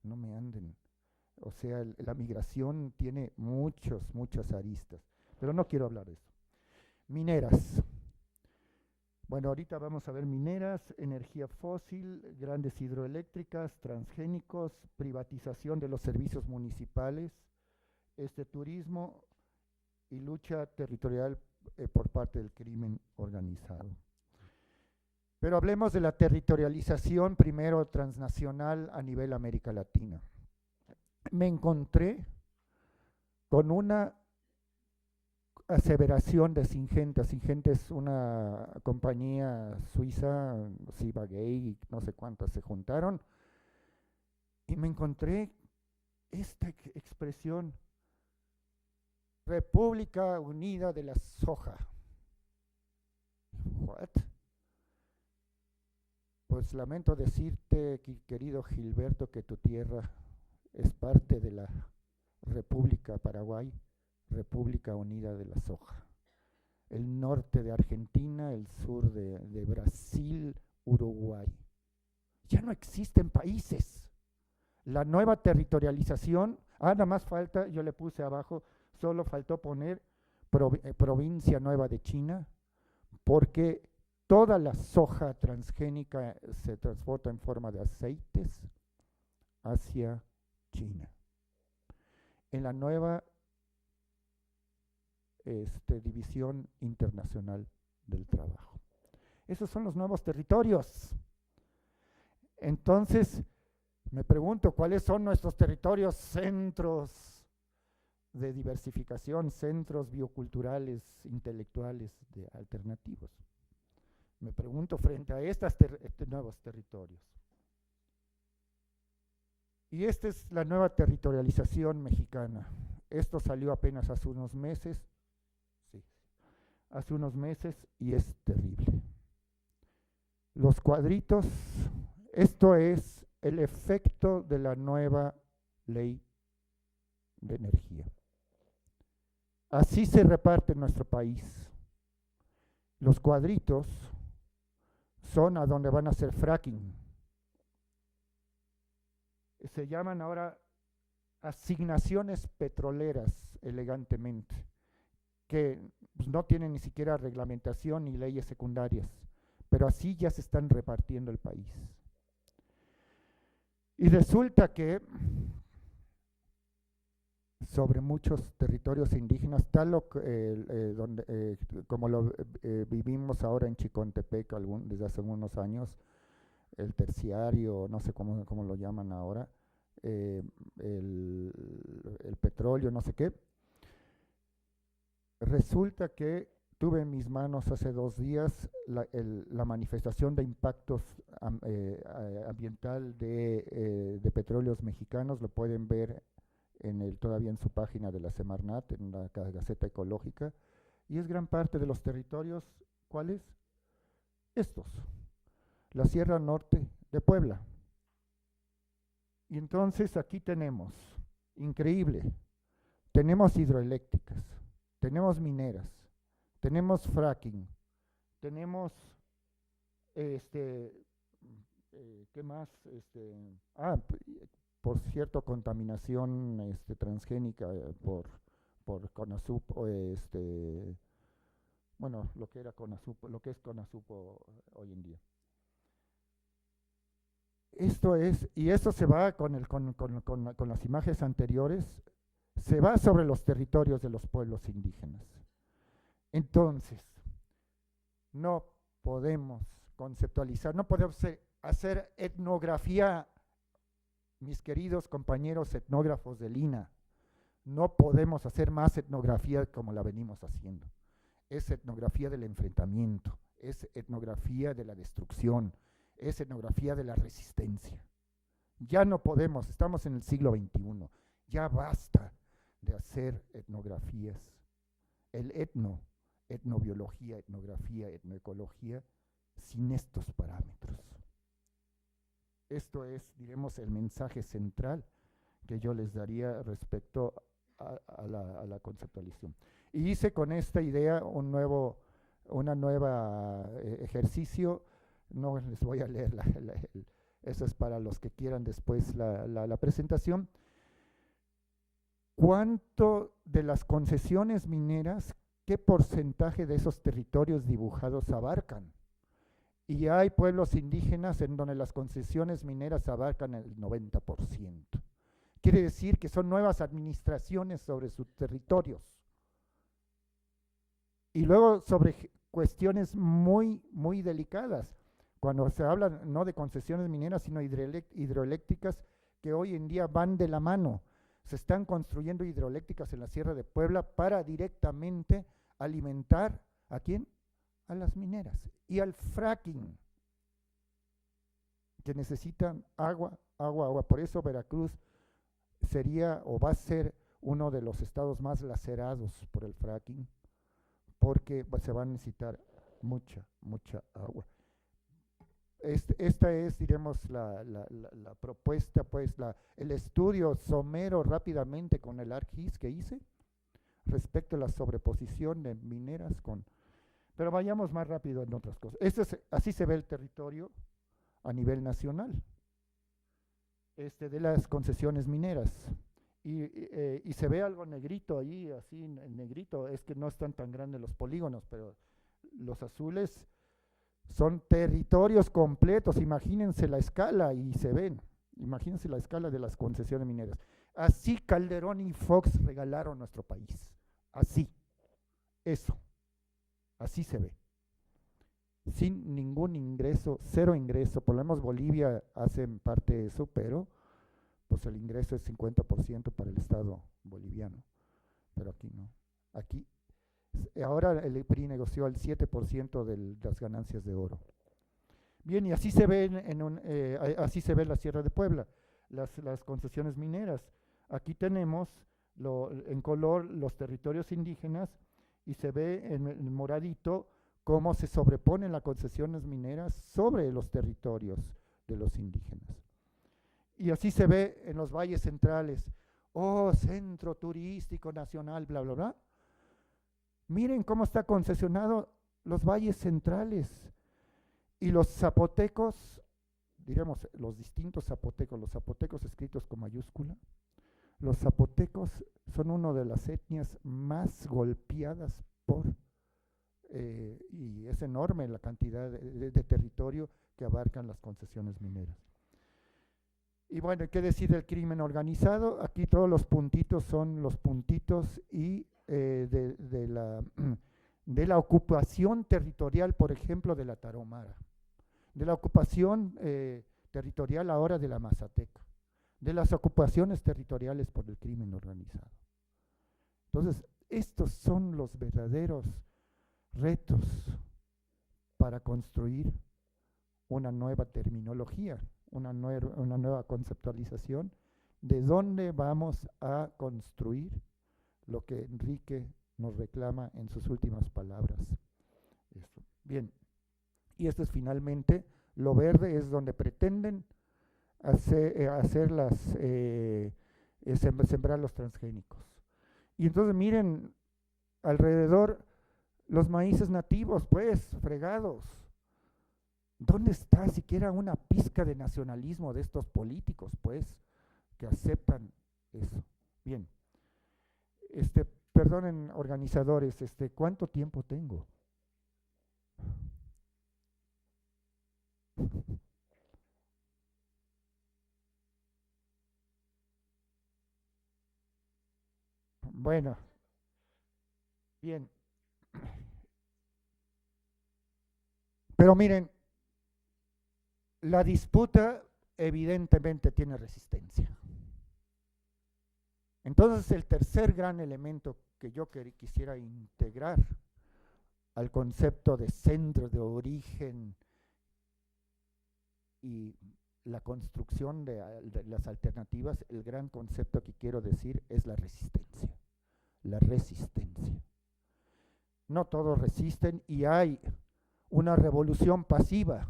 no me anden. O sea, la migración tiene muchas aristas, pero no quiero hablar de eso. Mineras. Bueno, ahorita vamos a ver mineras, energía fósil, grandes hidroeléctricas, transgénicos, privatización de los servicios municipales, turismo y lucha territorial por parte del crimen organizado. Pero hablemos de la territorialización primero transnacional a nivel América Latina. Me encontré con una aseveración de Syngenta. Syngenta es una compañía suiza, Ciba-Geigy, no sé cuántas se juntaron, y me encontré esta expresión: República Unida de la Soja. ¿What? Pues lamento decirte, querido Gilberto, que tu tierra es parte de la República Paraguay, República Unida de la Soja. El norte de Argentina, el sur de Brasil, Uruguay. Ya no existen países. La nueva territorialización, nada más falta, yo le puse abajo, solo faltó poner provincia nueva de China, porque toda la soja transgénica se transporta en forma de aceites hacia China. En la nueva División Internacional del Trabajo. Esos son los nuevos territorios. Entonces, me pregunto, ¿cuáles son nuestros territorios centros de diversificación, centros bioculturales, intelectuales, alternativos? Me pregunto frente a estos nuevos territorios. Y esta es la nueva territorialización mexicana. Esto salió apenas hace unos meses, y es terrible. Los cuadritos, esto es el efecto de la nueva ley de energía. Así se reparte en nuestro país. Los cuadritos son a donde van a hacer fracking. Se llaman ahora asignaciones petroleras, elegantemente, que pues, no tienen ni siquiera reglamentación ni leyes secundarias, pero así ya se están repartiendo el país. Y resulta que sobre muchos territorios indígenas, como lo vivimos ahora en Chicontepec desde hace unos años, el terciario, no sé cómo lo llaman ahora, el petróleo, no sé qué. Resulta que tuve en mis manos hace 2 días la manifestación de impactos ambiental de petróleos mexicanos. Lo pueden ver todavía en su página de la Semarnat, en la Gaceta Ecológica, y es gran parte de los territorios, ¿cuáles? Estos, la Sierra Norte de Puebla. Y entonces aquí tenemos, increíble, tenemos hidroeléctricas, tenemos mineras, tenemos fracking, tenemos, ¿qué más? Por cierto, contaminación transgénica por CONASUP, bueno, lo que era CONASUP, lo que es CONASUP hoy en día. Esto es, y esto se va con las imágenes anteriores, se va sobre los territorios de los pueblos indígenas. Entonces, no podemos conceptualizar, no podemos hacer etnografía, mis queridos compañeros etnógrafos del INAH, no podemos hacer más etnografía como la venimos haciendo. Es etnografía del enfrentamiento, es etnografía de la destrucción, es etnografía de la resistencia. Ya no podemos, estamos en el siglo XXI, ya basta de hacer etnografías. El etnobiología, etnografía, etnoecología, sin estos parámetros. Esto es, diremos, el mensaje central que yo les daría respecto a la conceptualización. Y hice con esta idea una nueva ejercicio. No les voy a leer, eso es para los que quieran después la presentación. ¿Cuánto de las concesiones mineras, qué porcentaje de esos territorios dibujados abarcan? Y hay pueblos indígenas en donde las concesiones mineras abarcan el 90%. Quiere decir que son nuevas administraciones sobre sus territorios. Y luego sobre cuestiones muy, muy delicadas, cuando se habla no de concesiones mineras, sino hidroeléctricas, que hoy en día van de la mano. Se están construyendo hidroeléctricas en la Sierra de Puebla para directamente alimentar, ¿a quién? A las mineras y al fracking, que necesitan agua, agua, agua. Por eso Veracruz sería o va a ser uno de los estados más lacerados por el fracking, porque se va a necesitar mucha, mucha agua. Esta es, diremos, la propuesta, pues, el estudio somero rápidamente con el ArcGIS que hice respecto a la sobreposición de mineras con... Pero vayamos más rápido en otras cosas. Así se ve el territorio a nivel nacional, de las concesiones mineras. Y se ve algo negrito ahí, así en negrito, es que no están tan grandes los polígonos, pero los azules son territorios completos. Imagínense la escala y se ven, imagínense la escala de las concesiones mineras. Así Calderón y Fox regalaron nuestro país, así, eso, así se ve. Sin ningún ingreso, cero ingreso. Por lo menos Bolivia hace parte de eso, pero pues el ingreso es 50% para el Estado boliviano, pero aquí no. Aquí, ahora el PRI negoció el 7% de las ganancias de oro. Bien, y así se ve así se ve la Sierra de Puebla, las concesiones mineras. Aquí tenemos en color los territorios indígenas y se ve en moradito cómo se sobreponen las concesiones mineras sobre los territorios de los indígenas. Y así se ve en los valles centrales. Oh, centro turístico nacional, bla, bla, bla. Miren cómo está concesionado los valles centrales. Y los zapotecos, diremos los distintos zapotecos, los zapotecos escritos con mayúscula, los zapotecos son una de las etnias más golpeadas y es enorme la cantidad de territorio que abarcan las concesiones mineras. Y bueno, ¿qué decir del crimen organizado? Aquí todos los puntitos son los puntitos y de la ocupación territorial, por ejemplo, de la Tarahumara, de la ocupación territorial ahora de la Mazateca, de las ocupaciones territoriales por el crimen organizado. Entonces, estos son los verdaderos retos para construir una nueva terminología, una nueva conceptualización de dónde vamos a construir lo que Enrique nos reclama en sus últimas palabras. Esto. Bien, y esto es finalmente, lo verde es donde pretenden sembrar los transgénicos. Y entonces miren alrededor los maíces nativos, pues, fregados. ¿Dónde está siquiera una pizca de nacionalismo de estos políticos, pues, que aceptan eso? Bien, perdonen organizadores, ¿cuánto tiempo tengo? Bueno, bien. Pero miren, la disputa evidentemente tiene resistencia. Entonces el tercer gran elemento que yo quisiera integrar al concepto de centro de origen y la construcción de las alternativas, el gran concepto que quiero decir es la resistencia. La resistencia. No todos resisten y hay una revolución pasiva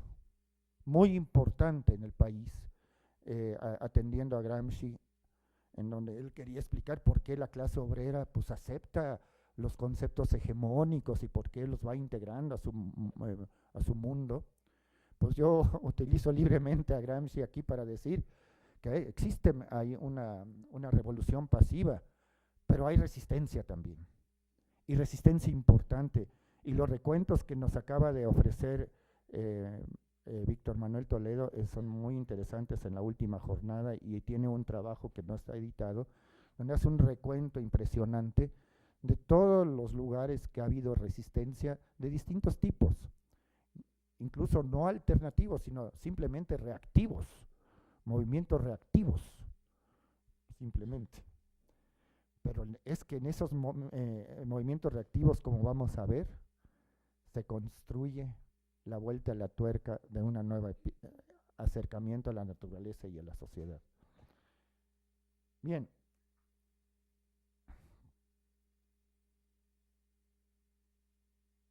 muy importante en el país, atendiendo a Gramsci, en donde él quería explicar por qué la clase obrera pues acepta los conceptos hegemónicos y por qué los va integrando a su mundo. Pues yo utilizo libremente a Gramsci aquí para decir que existe hay una revolución pasiva, pero hay resistencia también, y resistencia importante. Y los recuentos que nos acaba de ofrecer Víctor Manuel Toledo son muy interesantes en la última jornada, y tiene un trabajo que no está editado, donde hace un recuento impresionante de todos los lugares que ha habido resistencia de distintos tipos, incluso no alternativos, sino simplemente reactivos, movimientos reactivos, simplemente. Pero es que en esos movimientos reactivos, como vamos a ver, se construye la vuelta a la tuerca de una nueva acercamiento a la naturaleza y a la sociedad. Bien.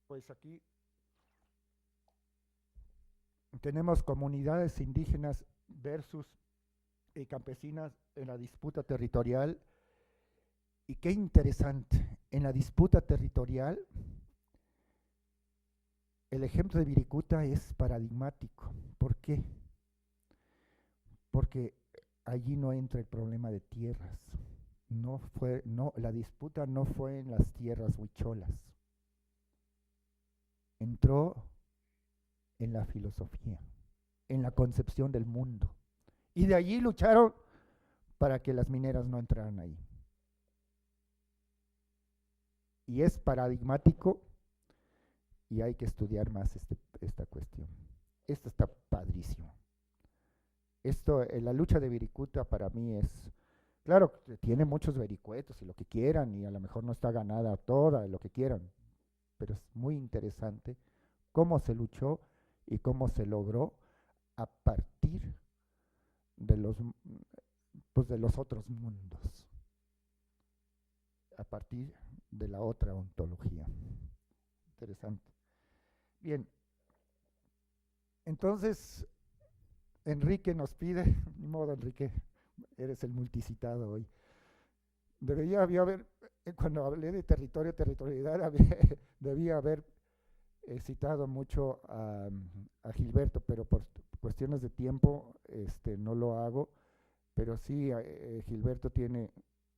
Pues aquí tenemos comunidades indígenas versus campesinas en la disputa territorial. Y qué interesante, en la disputa territorial, el ejemplo de Viricuta es paradigmático. ¿Por qué? Porque allí no entra el problema de tierras. La disputa no fue en las tierras huicholas. Entró en la filosofía, en la concepción del mundo. Y de allí lucharon para que las mineras no entraran ahí. Y es paradigmático, y hay que estudiar más esta cuestión. Esto está padrísimo. La lucha de Viricuta para mí es, claro, tiene muchos vericuetos y lo que quieran, y a lo mejor no está ganada toda, lo que quieran, pero es muy interesante cómo se luchó y cómo se logró a partir de los otros mundos, a partir de la otra ontología. Interesante. Bien, entonces Enrique nos pide, ni modo Enrique, eres el multicitado hoy. Debería haber, cuando hablé de territorialidad, debía haber citado mucho a Gilberto, pero por cuestiones de tiempo no lo hago. Pero sí, Gilberto tiene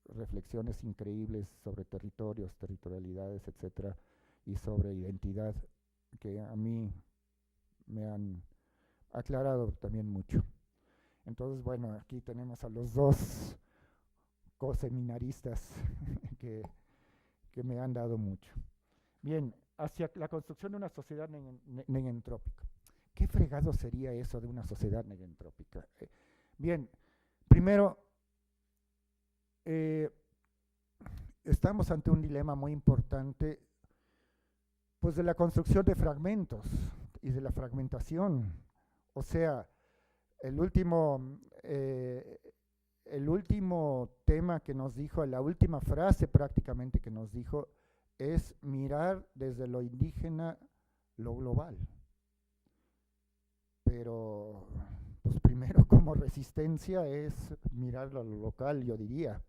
reflexiones increíbles sobre territorios, territorialidades, etcétera, y sobre identidad, que a mí me han aclarado también mucho. Entonces, bueno, aquí tenemos a los dos coseminaristas que, que me han dado mucho. Bien, hacia la construcción de una sociedad negentrópica. ¿Qué fregado sería eso de una sociedad negentrópica? Bien, primero, estamos ante un dilema muy importante, pues de la construcción de fragmentos y de la fragmentación. O sea, el último tema que nos dijo, la última frase prácticamente que nos dijo, es mirar desde lo indígena lo global. Pero, pues primero como resistencia es mirar lo local, yo diría.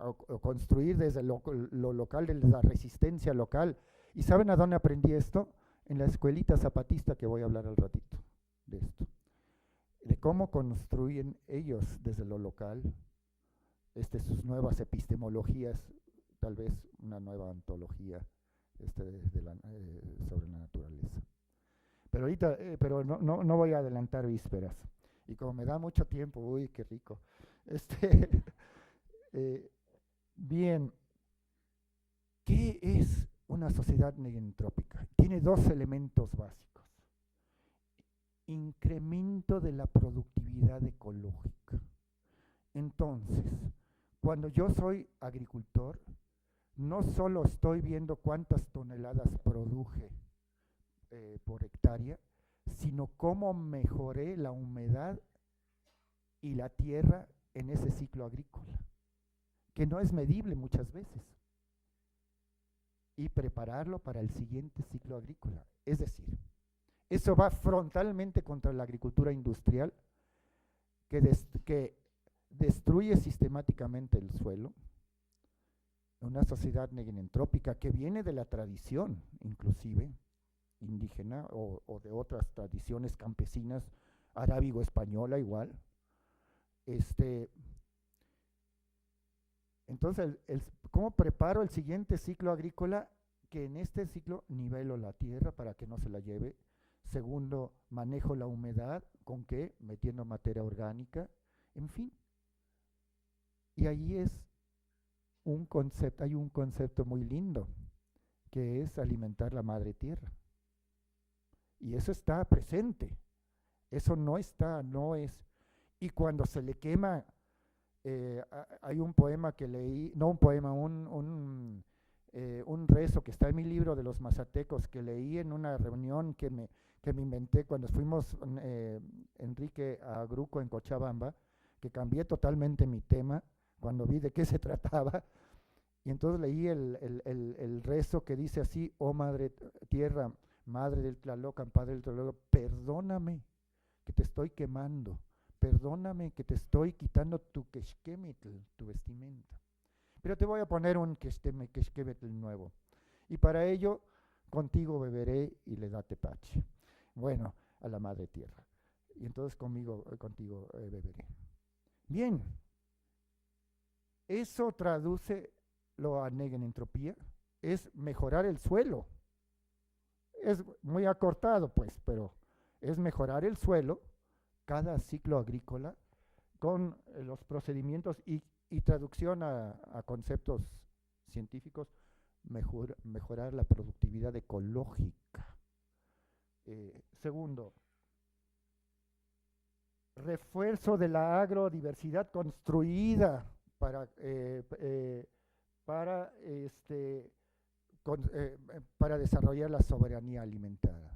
O construir desde lo local, desde la resistencia local. ¿Y saben a dónde aprendí esto? En la escuelita zapatista, que voy a hablar al ratito de esto. De cómo construyen ellos desde lo local sus nuevas epistemologías, tal vez una nueva ontología sobre la naturaleza. Pero ahorita, no voy a adelantar vísperas. Y como me da mucho tiempo, uy, qué rico. Bien, ¿qué es una sociedad negentrópica? Tiene dos elementos básicos. Incremento de la productividad ecológica. Entonces, cuando yo soy agricultor, no solo estoy viendo cuántas toneladas produje por hectárea, sino cómo mejoré la humedad y la tierra en ese ciclo agrícola, que no es medible muchas veces, y prepararlo para el siguiente ciclo agrícola. Es decir, eso va frontalmente contra la agricultura industrial, que destruye sistemáticamente el suelo, una sociedad negentrópica que viene de la tradición, inclusive, indígena o de otras tradiciones campesinas, arábigo-española igual. Entonces, ¿cómo preparo el siguiente ciclo agrícola? Que en este ciclo nivelo la tierra para que no se la lleve. Segundo, manejo la humedad, ¿con qué? Metiendo materia orgánica, en fin. Y ahí hay un concepto muy lindo, que es alimentar la madre tierra. Y eso está presente, eso no es. Y cuando se le quema, hay un poema que leí, no un poema, un rezo que está en mi libro de los mazatecos, que leí en una reunión que me inventé cuando fuimos, Enrique, a Gruco en Cochabamba, que cambié totalmente mi tema cuando vi de qué se trataba. Y entonces leí el rezo que dice así: oh madre tierra, madre del Tlalocan, padre del Tlalocan, perdóname que te estoy quemando, perdóname que te estoy quitando tu quexquemitl, tu vestimenta. Pero te voy a poner un quexquemitl nuevo. Y para ello, contigo beberé y le da tepache. Bueno, a la madre tierra. Y entonces contigo beberé. Bien, eso traduce lo a negentropía, es mejorar el suelo. Es muy acortado, pues, pero es mejorar el suelo cada ciclo agrícola con los procedimientos y traducción a conceptos científicos, mejorar la productividad ecológica. Segundo, refuerzo de la agrodiversidad construida para desarrollar la soberanía alimentaria.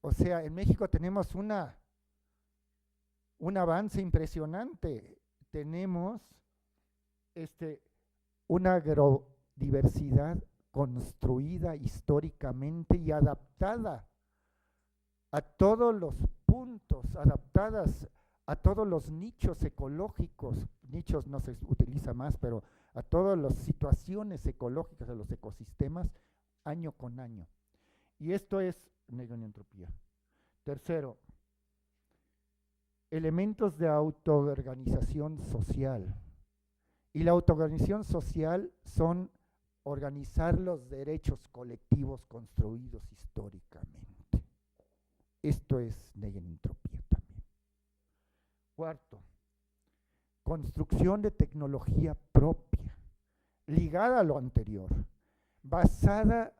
O sea, en México tenemos un avance impresionante. Tenemos una agrodiversidad construida históricamente y adaptada a todos los puntos, adaptadas a todos los nichos ecológicos, nichos no se utiliza más, pero a todas las situaciones ecológicas de los ecosistemas año con año. Y esto es neoentropía. Tercero, elementos de autoorganización social. Y la autoorganización social son organizar los derechos colectivos construidos históricamente. Esto es neoentropía también. Cuarto, construcción de tecnología propia, ligada a lo anterior, basada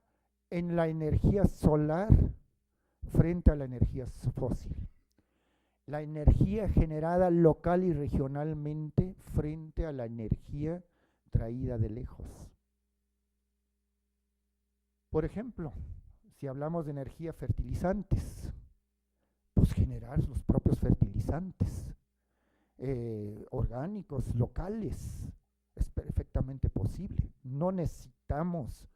en la energía solar frente a la energía fósil. La energía generada local y regionalmente frente a la energía traída de lejos. Por ejemplo, si hablamos de energía fertilizantes, pues generar los propios fertilizantes orgánicos, locales, es perfectamente posible. No necesitamos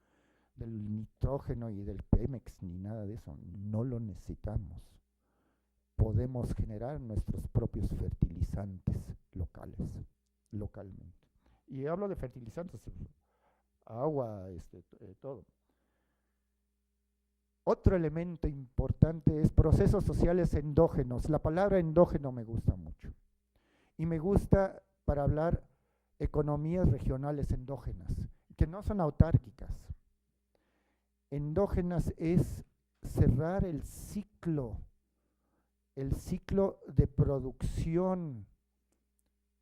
del nitrógeno y del Pemex ni nada de eso, no lo necesitamos. Podemos generar nuestros propios fertilizantes localmente. Y hablo de fertilizantes, agua, todo. Otro elemento importante es procesos sociales endógenos. La palabra endógeno me gusta mucho. Y me gusta para hablar economías regionales endógenas, que no son autárquicas. Endógenas es cerrar el ciclo de producción,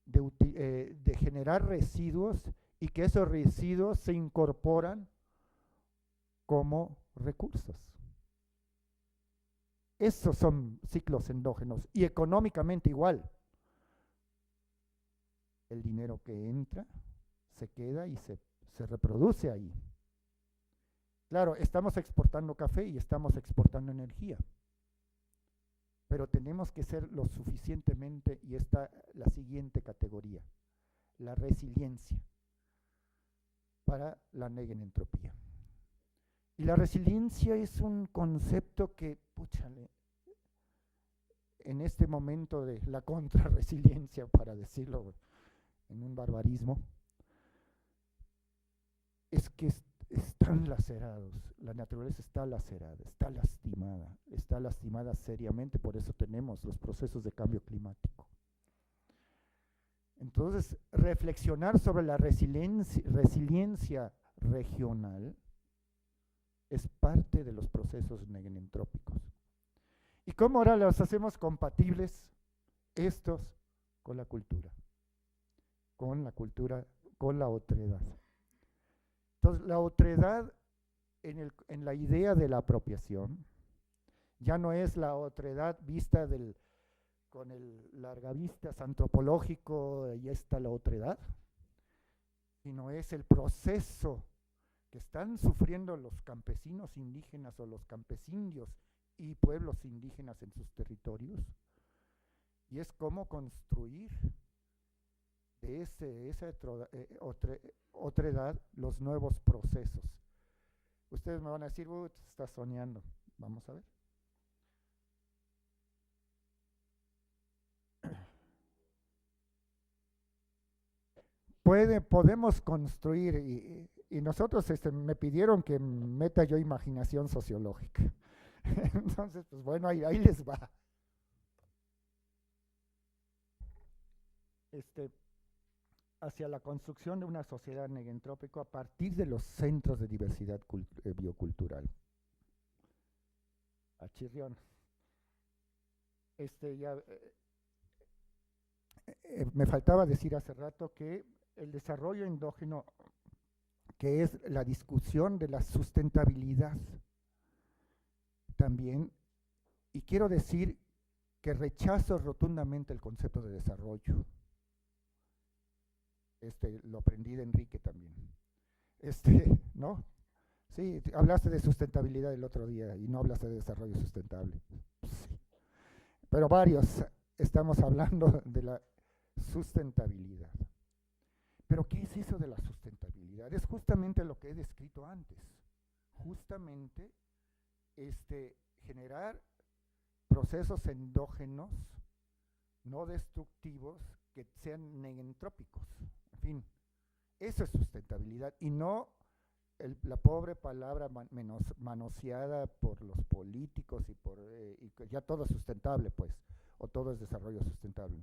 de generar residuos y que esos residuos se incorporan como recursos. Esos son ciclos endógenos y económicamente igual. El dinero que entra se queda y se reproduce ahí. Claro, estamos exportando café y estamos exportando energía, pero tenemos que ser lo suficientemente, y está la siguiente categoría, la resiliencia para la neoentropía. Y la resiliencia es un concepto que, púchale, en este momento de la contrarresiliencia, para decirlo en un barbarismo, es que están lacerados, la naturaleza está lacerada, está lastimada seriamente, por eso tenemos los procesos de cambio climático. Entonces, reflexionar sobre la resiliencia regional es parte de los procesos neoentrópicos. ¿Y cómo ahora los hacemos compatibles estos con la cultura, con la otredad? Entonces, la otredad en la idea de la apropiación ya no es la otredad vista con el largavistas antropológico, y está la otredad, sino es el proceso que están sufriendo los campesinos indígenas o los campesindios y pueblos indígenas en sus territorios, y es cómo construir de esa otredad los nuevos procesos. Ustedes me van a decir, estás soñando. Vamos a ver. Podemos construir, y nosotros me pidieron que meta yo imaginación sociológica. Entonces, pues bueno, ahí les va. Hacia la construcción de una sociedad neoentrópica a partir de los centros de diversidad biocultural. A Chirrión. Me faltaba decir hace rato que el desarrollo endógeno, que es la discusión de la sustentabilidad también, y quiero decir que rechazo rotundamente el concepto de desarrollo. Lo aprendí de Enrique también. ¿No? Sí, hablaste de sustentabilidad el otro día y no hablaste de desarrollo sustentable. Sí. Pero varios estamos hablando de la sustentabilidad. ¿Pero qué es eso de la sustentabilidad? sustentabilidad es justamente lo que he descrito antes, justamente generar procesos endógenos no destructivos que sean negentrópicos. En fin, eso es sustentabilidad y no la pobre palabra manoseada por los políticos y que ya todo es sustentable, pues, o todo es desarrollo sustentable.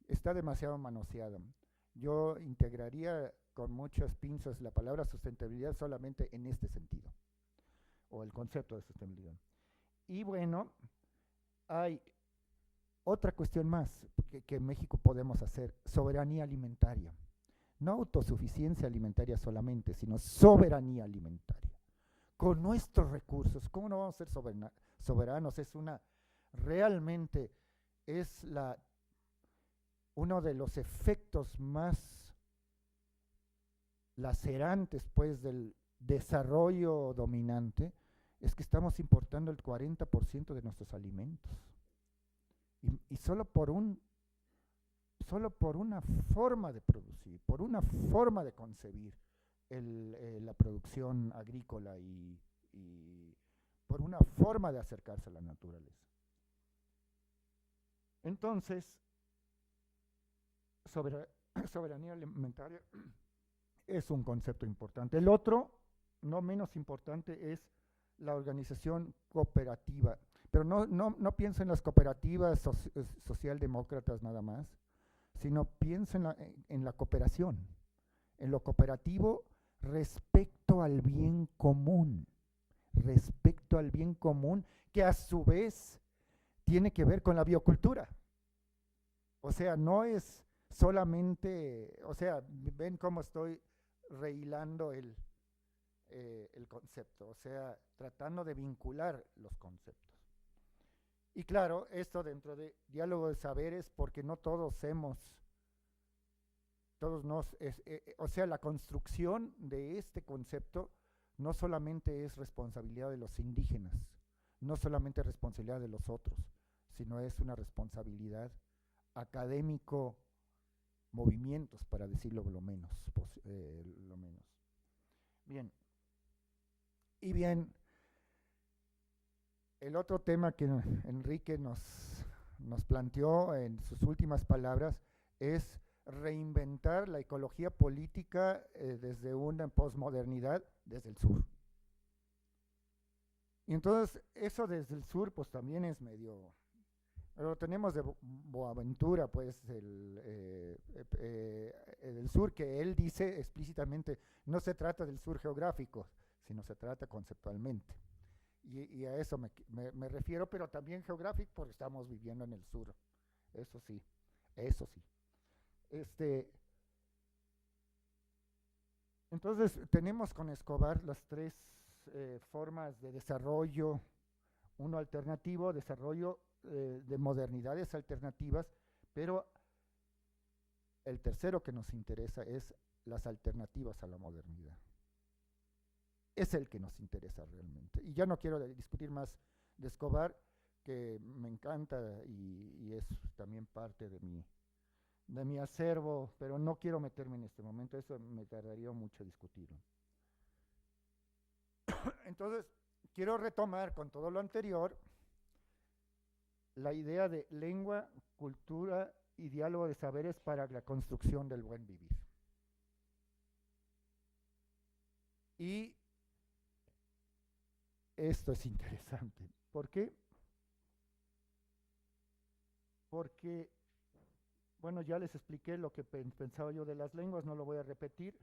Está demasiado manoseada. Yo integraría con muchas pinzas la palabra sustentabilidad solamente en este sentido, o el concepto de sustentabilidad. Y bueno, hay otra cuestión más que en México podemos hacer, soberanía alimentaria. No autosuficiencia alimentaria solamente, sino soberanía alimentaria. Con nuestros recursos, ¿cómo no vamos a ser soberanos? Realmente es uno de los efectos más lacerantes, pues, del desarrollo dominante, es que estamos importando el 40% de nuestros alimentos. Y solo por una forma de producir, por una forma de concebir la producción agrícola y por una forma de acercarse a la naturaleza. Entonces, soberanía alimentaria es un concepto importante. El otro, no menos importante, es la organización cooperativa. Pero no pienso en las cooperativas socialdemócratas nada más, sino pienso en la cooperación, en lo cooperativo respecto al bien común, que a su vez tiene que ver con la biocultura. O sea, no es solamente, o sea, ven cómo estoy rehilando el concepto, o sea, tratando de vincular los conceptos. Y claro, esto dentro de diálogo de saberes, porque no todos o sea, la construcción de este concepto no solamente es responsabilidad de los indígenas, no solamente es responsabilidad de los otros, sino es una responsabilidad académico movimientos, para decirlo lo menos. Bien. Y bien, el otro tema que Enrique nos planteó en sus últimas palabras es reinventar la ecología política desde una posmodernidad desde el sur. Y entonces eso desde el sur pues también es medio... Lo tenemos de Boaventura, pues, del sur, que él dice explícitamente, no se trata del sur geográfico, sino se trata conceptualmente. Y a eso me refiero, pero también geográfico, porque estamos viviendo en el sur. Eso sí, eso sí. Entonces, tenemos con Escobar las tres formas de desarrollo, uno alternativo, desarrollo de modernidades alternativas, pero el tercero que nos interesa es las alternativas a la modernidad. Es el que nos interesa realmente. Y ya no quiero discutir más de Escobar, que me encanta y es también parte de mi acervo, pero no quiero meterme en este momento, eso me tardaría mucho discutirlo. Entonces, quiero retomar con todo lo anterior la idea de lengua, cultura y diálogo de saberes para la construcción del buen vivir. Y esto es interesante. ¿Por qué? Porque, bueno, ya les expliqué lo que pensaba yo de las lenguas, no lo voy a repetir,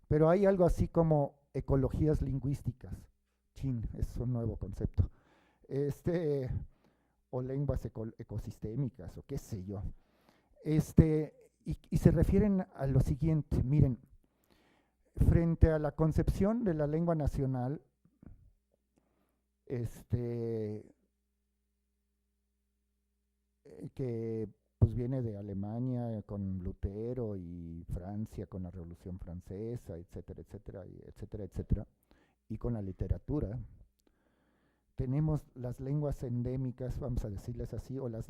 pero hay algo así como ecologías lingüísticas. Chin, es un nuevo concepto. O lenguas ecosistémicas, o qué sé yo. Y se refieren a lo siguiente, miren, frente a la concepción de la lengua nacional, que pues viene de Alemania con Lutero y Francia con la Revolución Francesa, etcétera, etcétera, etcétera, etcétera, y con la literatura. Tenemos las lenguas endémicas, vamos a decirles así, o las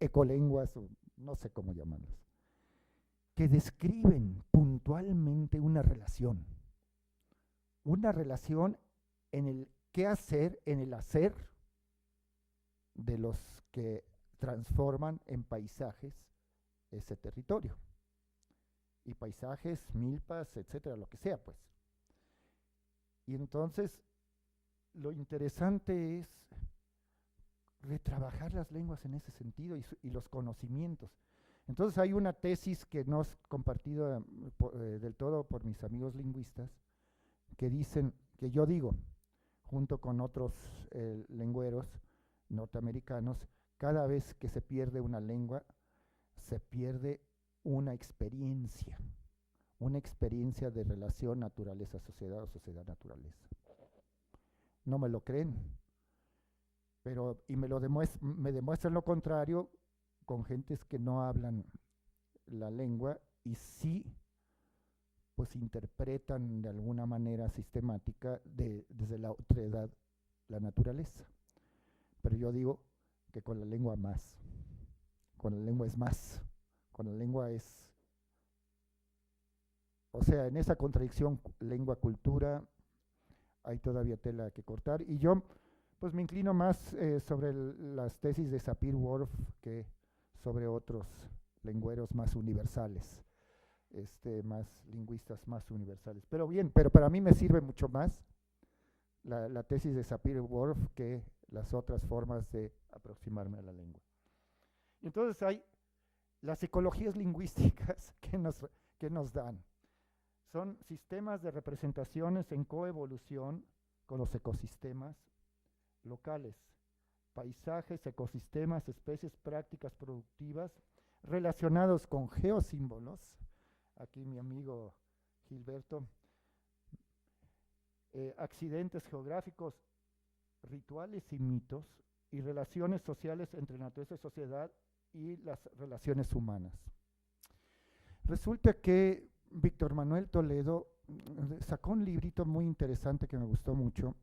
ecolenguas, o no sé cómo llamarlas, que describen puntualmente una relación en el qué hacer, en el hacer de los que transforman en paisajes ese territorio. Y paisajes, milpas, etcétera, lo que sea, pues. Y entonces, lo interesante es retrabajar las lenguas en ese sentido y los conocimientos. Entonces hay una tesis que no es compartida del todo por mis amigos lingüistas, que dicen, que yo digo, junto con otros lengüeros norteamericanos, cada vez que se pierde una lengua, se pierde una experiencia de relación naturaleza-sociedad o sociedad-naturaleza. No me lo creen, pero y me demuestran lo contrario con gentes que no hablan la lengua y sí pues interpretan de alguna manera sistemática desde la otredad la naturaleza. Pero yo digo que con la lengua más, con la lengua es más, con la lengua es, o sea, en esa contradicción lengua-cultura hay todavía tela que cortar, y yo pues me inclino más sobre las tesis de Sapir-Whorf que sobre otros lengüeros más universales, más lingüistas más universales. Pero bien, pero para mí me sirve mucho más la tesis de Sapir-Whorf que las otras formas de aproximarme a la lengua. Y entonces hay las ecologías lingüísticas que nos dan. Son sistemas de representaciones en coevolución con los ecosistemas locales, paisajes, ecosistemas, especies, prácticas productivas relacionados con geosímbolos. Aquí mi amigo Gilberto, accidentes geográficos, rituales y mitos, y relaciones sociales entre naturaleza y sociedad y las relaciones humanas. Resulta que Víctor Manuel Toledo sacó un librito muy interesante que me gustó mucho,